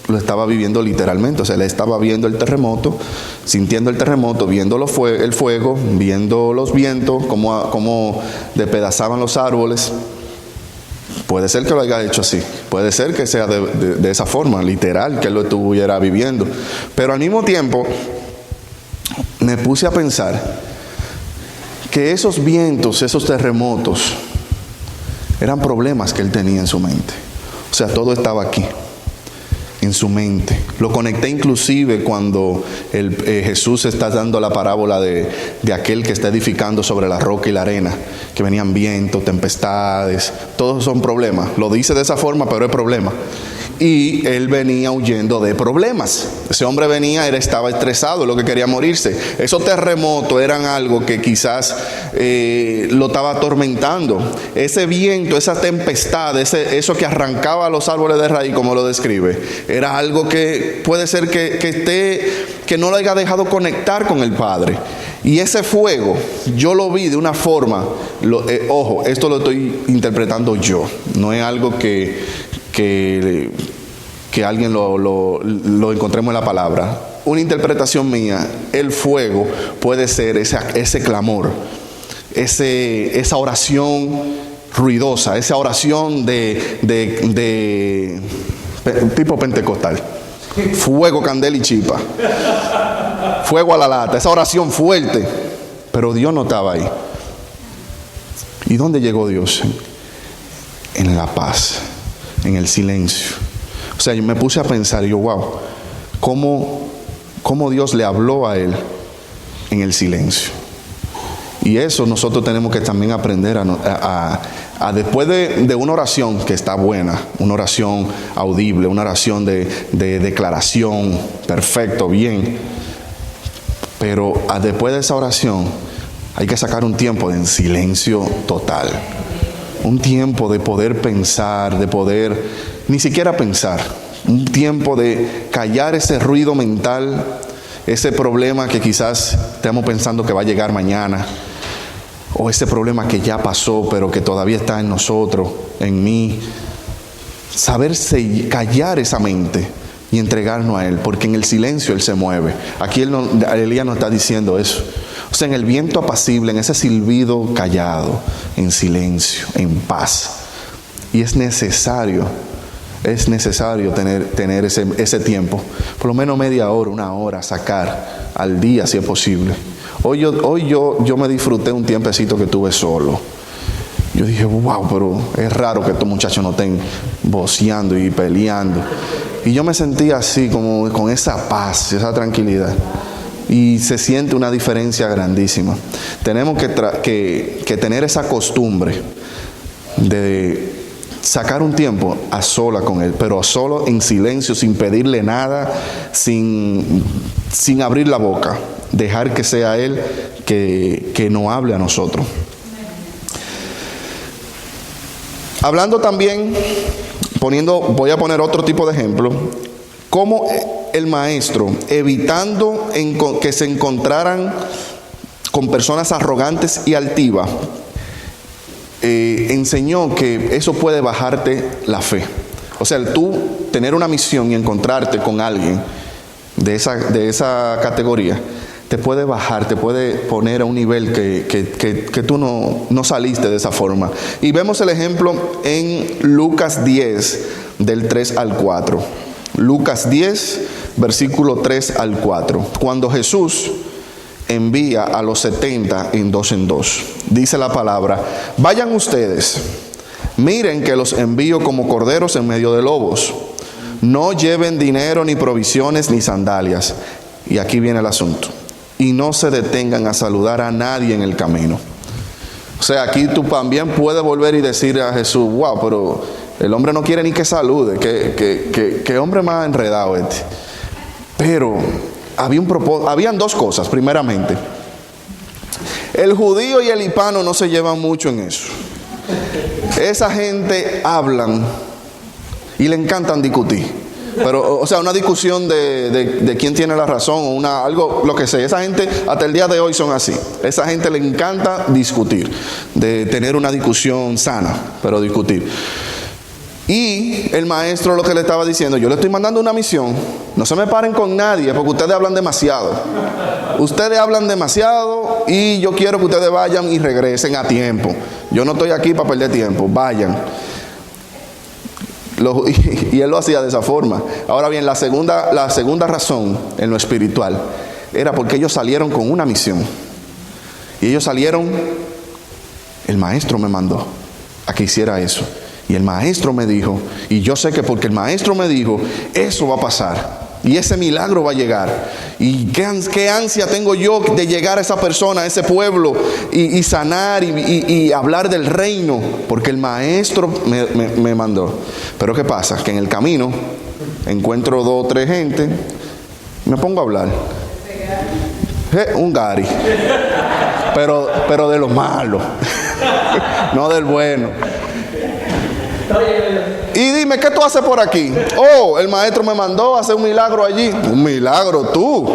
lo estaba viviendo literalmente. O sea, él estaba viendo el terremoto, sintiendo el terremoto, viendo el fuego, viendo los vientos, cómo despedazaban los árboles. Puede ser que lo haya hecho así, puede ser que sea de esa forma, literal, que él lo estuviera viviendo. Pero al mismo tiempo, me puse a pensar que esos vientos, esos terremotos, eran problemas que él tenía en su mente. O sea, todo estaba aquí, en su mente. Lo conecté inclusive cuando Jesús está dando la parábola de aquel que está edificando sobre la roca y la arena, que venían vientos, tempestades, todos son problemas. Lo dice de esa forma, pero es problema. Y él venía huyendo de problemas. Ese hombre estaba estresado, lo que quería morirse. Esos terremotos eran algo que quizás lo estaba atormentando. Ese viento, esa tempestad, eso que arrancaba los árboles de raíz, como lo describe, era algo que puede ser que no lo haya dejado conectar con el Padre. Y ese fuego, yo lo vi de una forma, ojo, esto lo estoy interpretando yo, no es algo que alguien lo encontremos en la palabra. Una interpretación mía, el fuego puede ser ese clamor, esa oración ruidosa, esa oración de tipo pentecostal. Fuego, candela y chipa. Fuego a la lata, esa oración fuerte. Pero Dios no estaba ahí. ¿Y dónde llegó Dios? En la paz, en el silencio. O sea, yo me puse a pensar, y yo, wow, ¿cómo Dios le habló a él en el silencio? Y eso nosotros tenemos que también aprender a después de una oración que está buena, una oración audible, una oración de declaración, perfecto, bien. Pero después de esa oración hay que sacar un tiempo de silencio total. Un tiempo de poder pensar, de poder ni siquiera pensar. Un tiempo de callar ese ruido mental, ese problema que quizás estamos pensando que va a llegar mañana, o ese problema que ya pasó pero que todavía está en nosotros, en mí. Saberse callar esa mente y entregarnos a Él, porque en el silencio Él se mueve. Aquí Elías nos está diciendo eso. O sea, en el viento apacible, en ese silbido callado, en silencio, en paz. Y es necesario tener ese tiempo, por lo menos media hora, una hora, sacar al día si es posible. Hoy yo me disfruté un tiempecito que tuve solo. Yo dije, wow, pero es raro que estos muchachos no estén voceando y peleando. Y yo me sentía así, como con esa paz, esa tranquilidad. Y se siente una diferencia grandísima. Tenemos que tener esa costumbre de sacar un tiempo a sola con Él, pero solo en silencio, sin pedirle nada, sin abrir la boca. Dejar que sea Él que nos hable a nosotros. Hablando también, voy a poner otro tipo de ejemplo, cómo el maestro, evitando que se encontraran con personas arrogantes y altivas, enseñó que eso puede bajarte la fe. O sea, el tú tener una misión y encontrarte con alguien de esa categoría, te puede bajar, te puede poner a un nivel que tú no saliste de esa forma. Y vemos el ejemplo en Lucas 10, del 3 al 4. Lucas 10, versículo 3 al 4. Cuando Jesús envía a los 70 en dos. Dice la palabra: vayan ustedes, miren que los envío como corderos en medio de lobos. No lleven dinero, ni provisiones, ni sandalias. Y aquí viene el asunto. Y no se detengan a saludar a nadie en el camino. O sea, aquí tú también puedes volver y decir a Jesús: wow, pero el hombre no quiere ni que salude. Que hombre más enredado este. Pero habían dos cosas. Primeramente, el judío y el hispano no se llevan mucho en eso. Esa gente hablan y le encantan discutir. Pero, o sea, una discusión de quién tiene la razón, o algo, lo que sea. Esa gente hasta el día de hoy son así. Esa gente le encanta discutir, de tener una discusión sana, pero discutir. Y el maestro lo que le estaba diciendo: yo le estoy mandando una misión, no se me paren con nadie porque ustedes hablan demasiado. Ustedes hablan demasiado y yo quiero que ustedes vayan y regresen a tiempo. Yo no estoy aquí para perder tiempo, vayan. Y él lo hacía de esa forma. Ahora bien, la segunda razón en lo espiritual era porque ellos salieron con una misión. Y ellos salieron: el maestro me mandó a que hiciera eso. Y el maestro me dijo, y yo sé que porque el maestro me dijo, eso va a pasar. Y ese milagro va a llegar. Y qué ansia tengo yo de llegar a esa persona, a ese pueblo, y sanar y hablar del reino, porque el maestro me mandó. Pero ¿qué pasa? Que en el camino encuentro 2 o 3 gente, me pongo a hablar. Un Gary. Pero de lo malo, no del bueno. Y dime, ¿qué tú haces por aquí? Oh, el maestro me mandó a hacer un milagro allí. Un milagro, tú.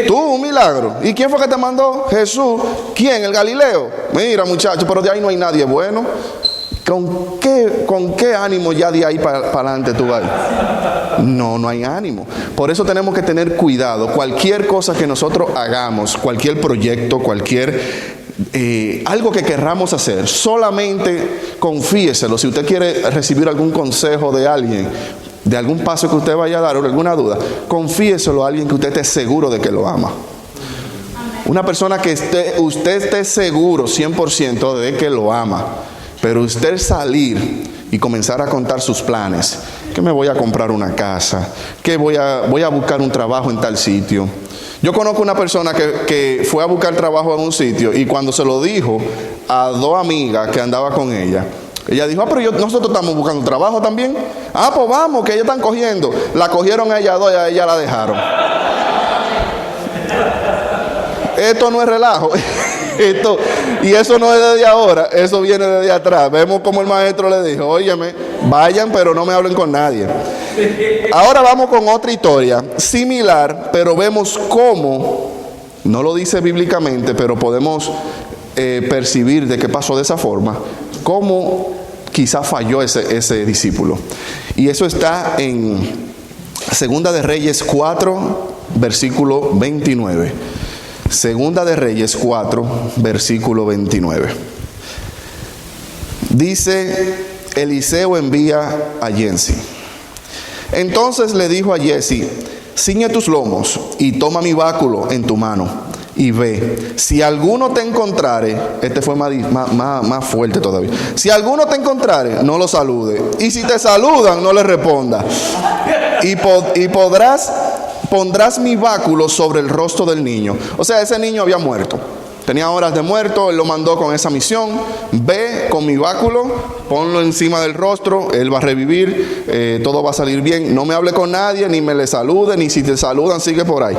Tú, un milagro. ¿Y quién fue que te mandó? Jesús. ¿Quién? ¿El Galileo? Mira, muchacho, pero de ahí no hay nadie bueno. ¿Con qué ánimo ya de ahí para adelante tú vas? No hay ánimo. Por eso tenemos que tener cuidado. Cualquier cosa que nosotros hagamos, cualquier proyecto, algo que querramos hacer, solamente confíeselo. Si usted quiere recibir algún consejo de alguien, de algún paso que usted vaya a dar o alguna duda, confíeselo a alguien que usted esté seguro de que lo ama. Una persona que usted esté seguro 100% de que lo ama. Pero usted salir y comenzar a contar sus planes, que me voy a comprar una casa, que voy a buscar un trabajo en tal sitio. Yo conozco una persona que fue a buscar trabajo en un sitio, y cuando se lo dijo a 2 amigas que andaba con ella dijo: pero nosotros estamos buscando trabajo también. Pues vamos, que ellas están cogiendo. La cogieron a ellas 2 y a ella la dejaron. Esto no es relajo. Y eso no es desde ahora, eso viene desde atrás. Vemos como el maestro le dijo, óyeme, vayan pero no me hablen con nadie. Ahora vamos con otra historia similar, pero vemos cómo, no lo dice bíblicamente, pero podemos percibir de qué pasó de esa forma, cómo quizá falló ese discípulo. Y eso está en Segunda de Reyes 4, versículo 29. Segunda de Reyes 4, versículo 29. Dice, Eliseo envía a Giesi. Entonces le dijo a Giesi, ciñe tus lomos y toma mi báculo en tu mano y ve. Si alguno te encontrare, este fue más fuerte todavía. Si alguno te encontrare, no lo salude. Y si te saludan, no le responda. Y pondrás mi báculo sobre el rostro del niño. O sea, ese niño había muerto. Tenía horas de muerto, él lo mandó con esa misión. Ve con mi báculo, ponlo encima del rostro, él va a revivir, todo va a salir bien. No me hable con nadie, ni me le salude, ni si te saludan, sigue por ahí.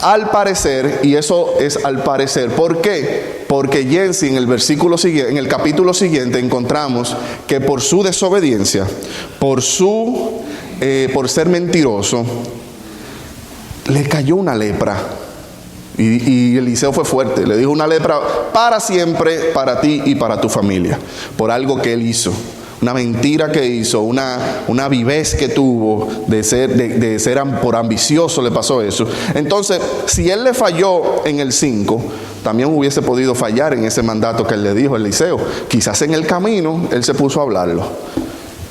Al parecer, y eso es al parecer, ¿por qué? Porque Giesi en el versículo siguiente, en el capítulo siguiente, encontramos que por su desobediencia, por ser mentiroso, le cayó una lepra. Y Eliseo fue fuerte, le dijo: una lepra para siempre, para ti y para tu familia, por algo que él hizo, una mentira que hizo, una vivez que tuvo de ser por ambicioso, le pasó eso. Entonces, si él le falló en el 5, también hubiese podido fallar en ese mandato que él le dijo a Eliseo. Quizás en el camino él se puso a hablarlo.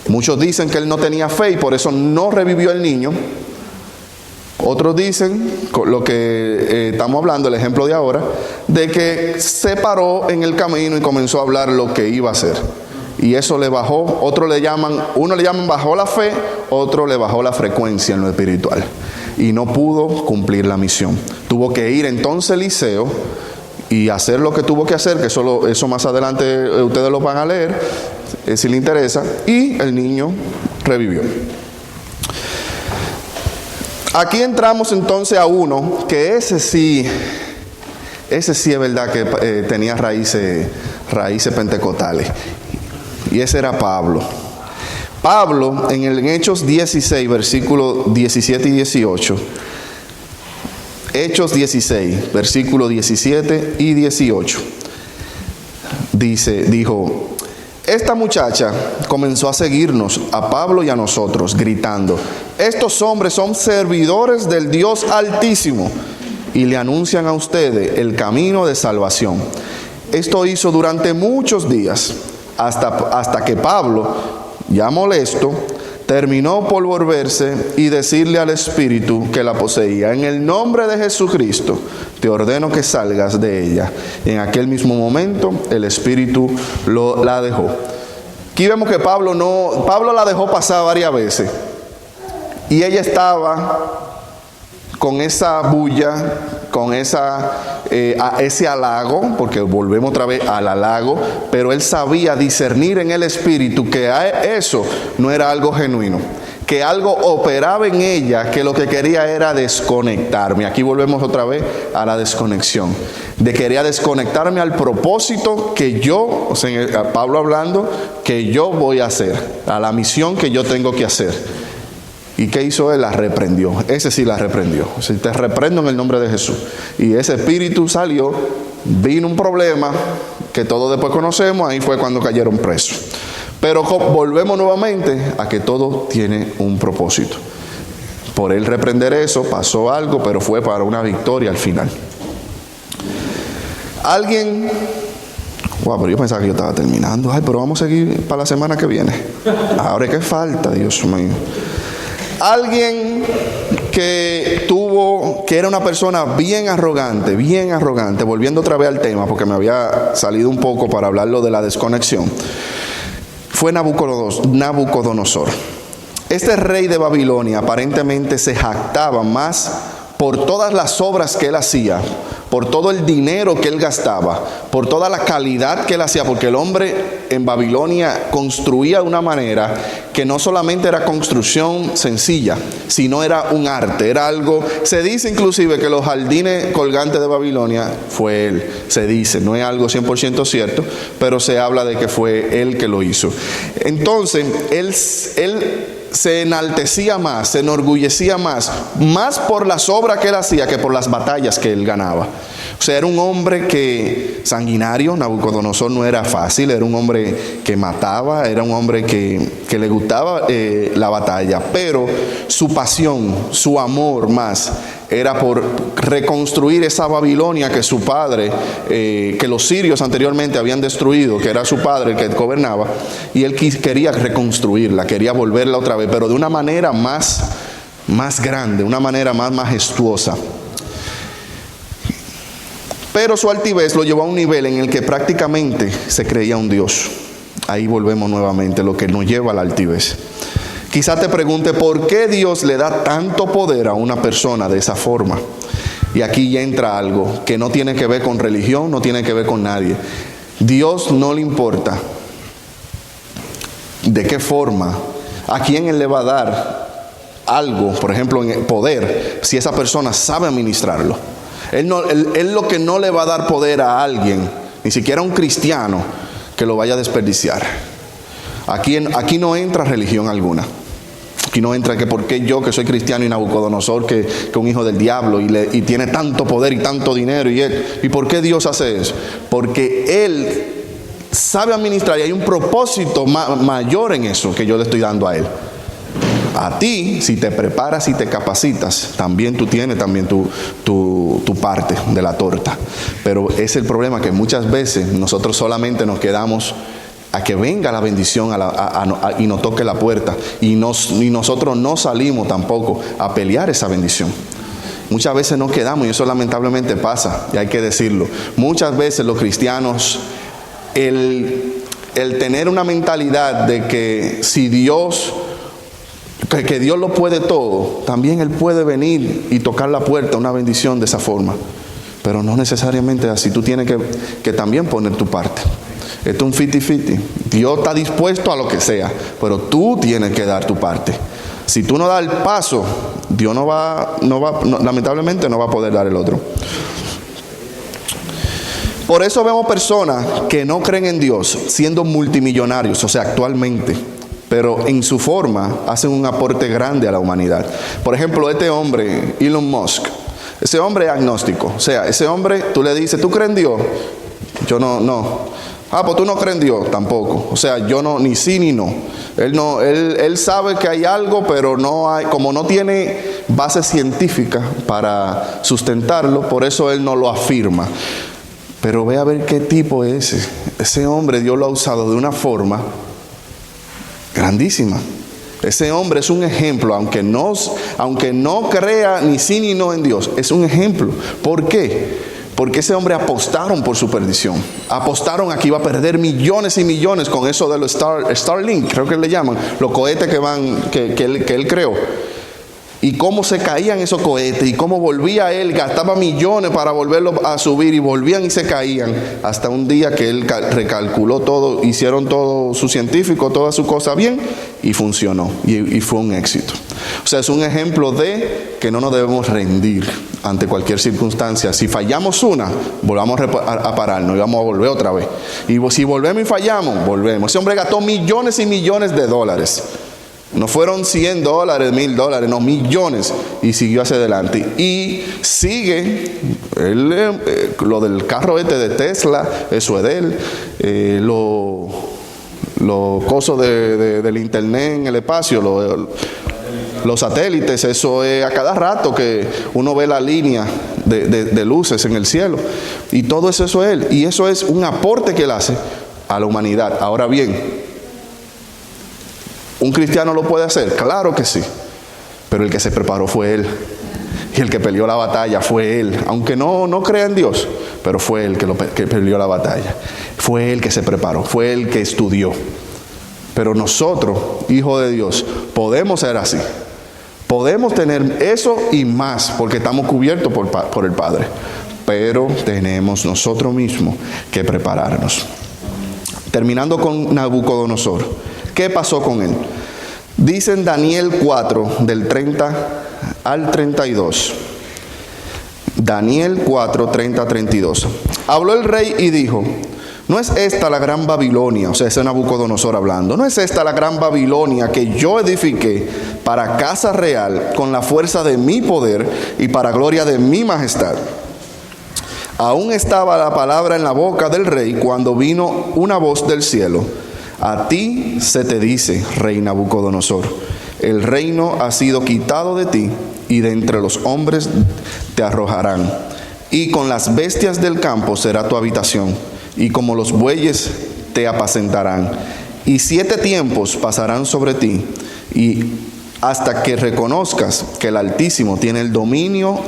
Muchos dicen que él no tenía fe y por eso no revivió el niño. Otros dicen, lo que estamos hablando, el ejemplo de ahora, de que se paró en el camino y comenzó a hablar lo que iba a hacer. Y eso le bajó, uno le llaman bajó la fe, otro le bajó la frecuencia en lo espiritual. Y no pudo cumplir la misión. Tuvo que ir entonces Eliseo y hacer lo que tuvo que hacer, que eso más adelante ustedes lo van a leer, si les interesa, y el niño revivió. Aquí entramos entonces a uno que ese sí es verdad que tenía raíces pentecostales. Y ese era Pablo. Pablo, en Hechos 16, versículos 17 y 18. Hechos 16, versículos 17 y 18. Dijo: esta muchacha comenzó a seguirnos, a Pablo y a nosotros, gritando: estos hombres son servidores del Dios Altísimo y le anuncian a ustedes el camino de salvación. Esto hizo durante muchos días, hasta que Pablo, ya molesto, terminó por volverse y decirle al espíritu que la poseía: en el nombre de Jesucristo te ordeno que salgas de ella. En aquel mismo momento el espíritu la dejó. Aquí vemos que Pablo la dejó pasar varias veces y ella estaba con esa bulla, con ese halago, porque volvemos otra vez al halago, pero él sabía discernir en el espíritu que eso no era algo genuino, que algo operaba en ella, que lo que quería era desconectarme. Aquí volvemos otra vez a la desconexión, quería desconectarme al propósito que yo, o sea, Pablo hablando, que yo voy a hacer, a la misión que yo tengo que hacer. ¿Y qué hizo él? La reprendió. Ese sí la reprendió. O sea, te reprendo en el nombre de Jesús. Y ese espíritu salió, vino un problema que todos después conocemos, ahí fue cuando cayeron presos. Pero volvemos nuevamente a que todo tiene un propósito. Por él reprender eso, pasó algo, pero fue para una victoria al final. Alguien... Wow, pero yo pensaba que yo estaba terminando. Ay, pero vamos a seguir para la semana que viene. Ahora, ¿qué falta? Dios mío. Alguien que era una persona bien arrogante, volviendo otra vez al tema, porque me había salido un poco para hablarlo de la desconexión, fue Nabucodonosor. Este rey de Babilonia aparentemente se jactaba más por todas las obras que él hacía, por todo el dinero que él gastaba, por toda la calidad que él hacía, porque el hombre en Babilonia construía de una manera que no solamente era construcción sencilla, sino era un arte, era algo. Se dice inclusive que los jardines colgantes de Babilonia fue él, se dice, no es algo 100% cierto, pero se habla de que fue él que lo hizo. Entonces, él se enaltecía más, se enorgullecía más por las obras que él hacía que por las batallas que él ganaba. O sea, era un hombre que sanguinario. Nabucodonosor no era fácil, era un hombre que mataba, era un hombre que le gustaba la batalla, pero su pasión, su amor más era por reconstruir esa Babilonia que su padre, que los sirios anteriormente habían destruido, que era su padre el que gobernaba, y él quería reconstruirla, quería volverla otra vez, pero de una manera más grande, una manera más majestuosa. Pero su altivez lo llevó a un nivel en el que prácticamente se creía un Dios. Ahí volvemos nuevamente, lo que nos lleva a la altivez. Quizá te pregunte por qué Dios le da tanto poder a una persona de esa forma. Y aquí ya entra algo que no tiene que ver con religión, no tiene que ver con nadie. Dios no le importa de qué forma, a quién Él le va a dar algo, por ejemplo, en el poder, si esa persona sabe administrarlo. Él lo que no le va a dar poder a alguien, ni siquiera a un cristiano, que lo vaya a desperdiciar. Aquí no entra religión alguna. Aquí no entra que porque yo, que soy cristiano, y Nabucodonosor, que un hijo del diablo, y tiene tanto poder y tanto dinero, ¿y por qué Dios hace eso? Porque Él sabe administrar y hay un propósito mayor en eso que yo le estoy dando a Él. A ti, si te preparas y te capacitas, también tú tienes tu parte de la torta. Pero es el problema, que muchas veces nosotros solamente nos quedamos a que venga la bendición y nos toque la puerta, y nosotros no salimos tampoco a pelear esa bendición. Muchas veces nos quedamos, y eso lamentablemente pasa, y hay que decirlo. Muchas veces los cristianos, el tener una mentalidad de que si Dios... que Dios lo puede todo, también Él puede venir y tocar la puerta, una bendición de esa forma. Pero no necesariamente así. Tú tienes que también poner tu parte. Esto es un 50-50. Dios está dispuesto a lo que sea, pero tú tienes que dar tu parte. Si tú no das el paso, Dios lamentablemente no va a poder dar el otro. Por eso vemos personas que no creen en Dios siendo multimillonarios, o sea, actualmente, pero en su forma hacen un aporte grande a la humanidad. Por ejemplo, este hombre, Elon Musk, ese hombre es agnóstico. O sea, ese hombre, tú le dices, ¿tú crees en Dios? Yo no. Pues tú no crees en Dios tampoco. O sea, yo no, ni sí ni no. Él sabe que hay algo, pero no hay, como no tiene base científica para sustentarlo, por eso él no lo afirma. Pero ve a ver qué tipo es ese. Ese hombre Dios lo ha usado de una forma grandísima. Ese hombre es un ejemplo, aunque no crea ni sí ni no en Dios, es un ejemplo. ¿Por qué? Porque ese hombre apostaron por su perdición. Apostaron a que iba a perder millones y millones con eso de los Starlink, creo que le llaman, los cohetes que él creó. Y cómo se caían esos cohetes, y cómo volvía él, gastaba millones para volverlos a subir, y volvían y se caían, hasta un día que él recalculó todo, hicieron todo su científico, toda su cosa bien, y funcionó, y fue un éxito. O sea, es un ejemplo de que no nos debemos rendir ante cualquier circunstancia. Si fallamos una, volvamos a pararnos y vamos a volver otra vez. Y si volvemos y fallamos, volvemos. Ese hombre gastó millones y millones de dólares. No fueron $100, $1,000, no, millones. Y siguió hacia adelante. Y sigue, lo del carro de Tesla, eso es de él. Los cosas del internet en el espacio, los satélites, eso es a cada rato que uno ve la línea de luces en el cielo. Y todo eso es él. Y eso es un aporte que él hace a la humanidad. Ahora bien, ¿un cristiano lo puede hacer? Claro que sí. Pero el que se preparó fue él. Y el que peleó la batalla fue él. Aunque no crea en Dios, pero fue él que peleó la batalla. Fue él que se preparó. Fue él que estudió. Pero nosotros, hijos de Dios, podemos ser así. Podemos tener eso y más, porque estamos cubiertos por el Padre. pero tenemos nosotros mismos que prepararnos. Terminando con Nabucodonosor, ¿qué pasó con él? Dice en Daniel 4, del 30 al 32. Daniel 4, 30 a 32. Habló el rey y dijo: ¿no es esta la gran Babilonia? O sea, ese Nabucodonosor hablando. ¿No es esta la gran Babilonia que yo edifiqué para casa real con la fuerza de mi poder y para gloria de mi majestad? Aún estaba la palabra en la boca del rey cuando vino una voz del cielo: a ti se te dice, rey Nabucodonosor, el reino ha sido quitado de ti y de entre los hombres te arrojarán. Y con las bestias del campo será tu habitación, y como los bueyes te apacentarán. Y 7 tiempos pasarán sobre ti, y hasta que reconozcas que el Altísimo tiene el dominio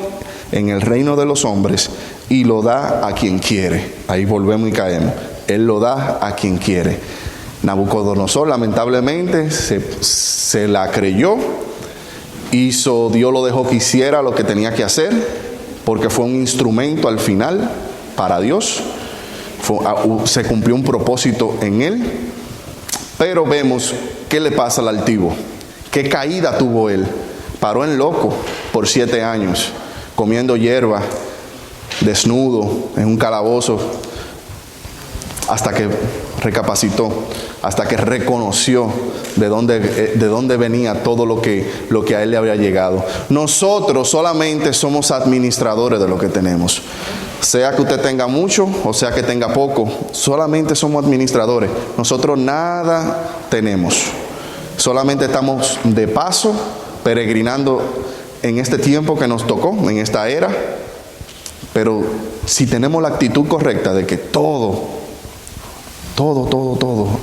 en el reino de los hombres, y lo da a quien quiere. Ahí volvemos y caemos. Él lo da a quien quiere. Nabucodonosor lamentablemente se la creyó, Dios lo dejó que hiciera lo que tenía que hacer, porque fue un instrumento al final para Dios. Se cumplió un propósito en él. Pero vemos qué le pasa al altivo, qué caída tuvo él. Paró en loco por 7 años, comiendo hierba, desnudo, en un calabozo, hasta que recapacitó, hasta que reconoció de dónde venía todo lo que a él le había llegado. Nosotros solamente somos administradores de lo que tenemos. Sea que usted tenga mucho o sea que tenga poco, solamente somos administradores. Nosotros nada tenemos. Solamente estamos de paso, peregrinando en este tiempo que nos tocó, en esta era. Pero si tenemos la actitud correcta de que todo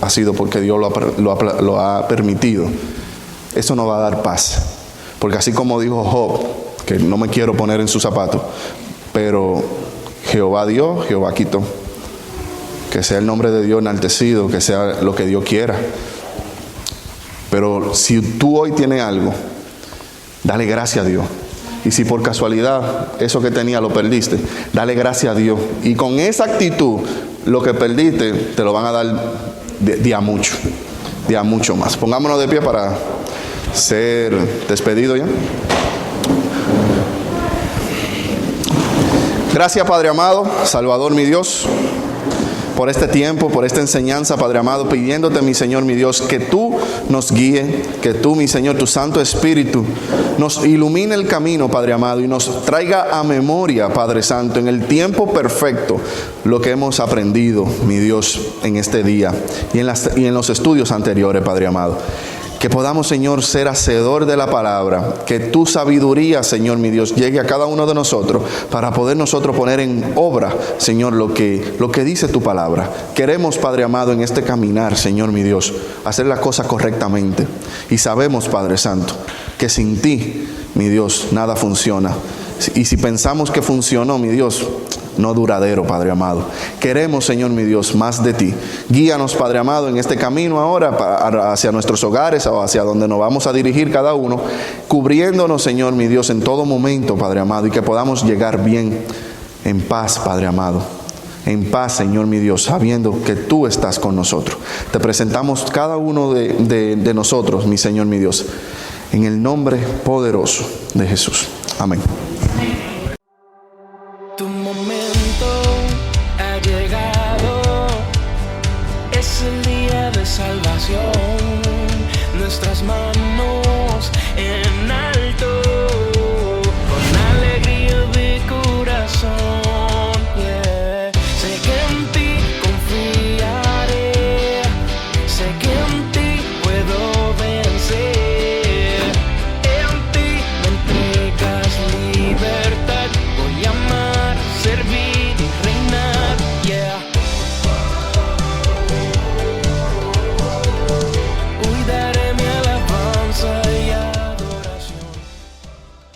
ha sido porque Dios lo ha permitido, eso nos va a dar paz. Porque así como dijo Job, que no me quiero poner en sus zapatos, pero Jehová dio, Jehová quitó. Que sea el nombre de Dios enaltecido, que sea lo que Dios quiera. Pero si tú hoy tienes algo, dale gracias a Dios. Y si por casualidad eso que tenía lo perdiste, dale gracias a Dios. Y con esa actitud, lo que perdiste te lo van a dar de a mucho más. Pongámonos de pie para ser despedidos ya. Gracias, Padre amado, Salvador mi Dios, por este tiempo, por esta enseñanza, Padre amado, pidiéndote, mi Señor, mi Dios, que tú nos guíe, que tú, mi Señor, tu Santo Espíritu, nos ilumine el camino, Padre amado, y nos traiga a memoria, Padre Santo, en el tiempo perfecto, lo que hemos aprendido, mi Dios, en este día y en los estudios anteriores, Padre amado. Que podamos, Señor, ser hacedor de la palabra. Que tu sabiduría, Señor, mi Dios, llegue a cada uno de nosotros para poder nosotros poner en obra, Señor, lo que dice tu palabra. Queremos, Padre amado, en este caminar, Señor, mi Dios, hacer las cosas correctamente. Y sabemos, Padre Santo, que sin ti, mi Dios, nada funciona. Y si pensamos que funcionó, mi Dios, no duradero, Padre amado. Queremos, Señor, mi Dios, más de ti. Guíanos, Padre amado, en este camino ahora hacia nuestros hogares o hacia donde nos vamos a dirigir cada uno, cubriéndonos, Señor, mi Dios, en todo momento, Padre amado, y que podamos llegar bien, en paz, Padre amado. En paz, Señor, mi Dios, sabiendo que tú estás con nosotros. Te presentamos cada uno de nosotros, mi Señor, mi Dios, en el nombre poderoso de Jesús. Amén. Tu momento ha llegado, es el día de salvación.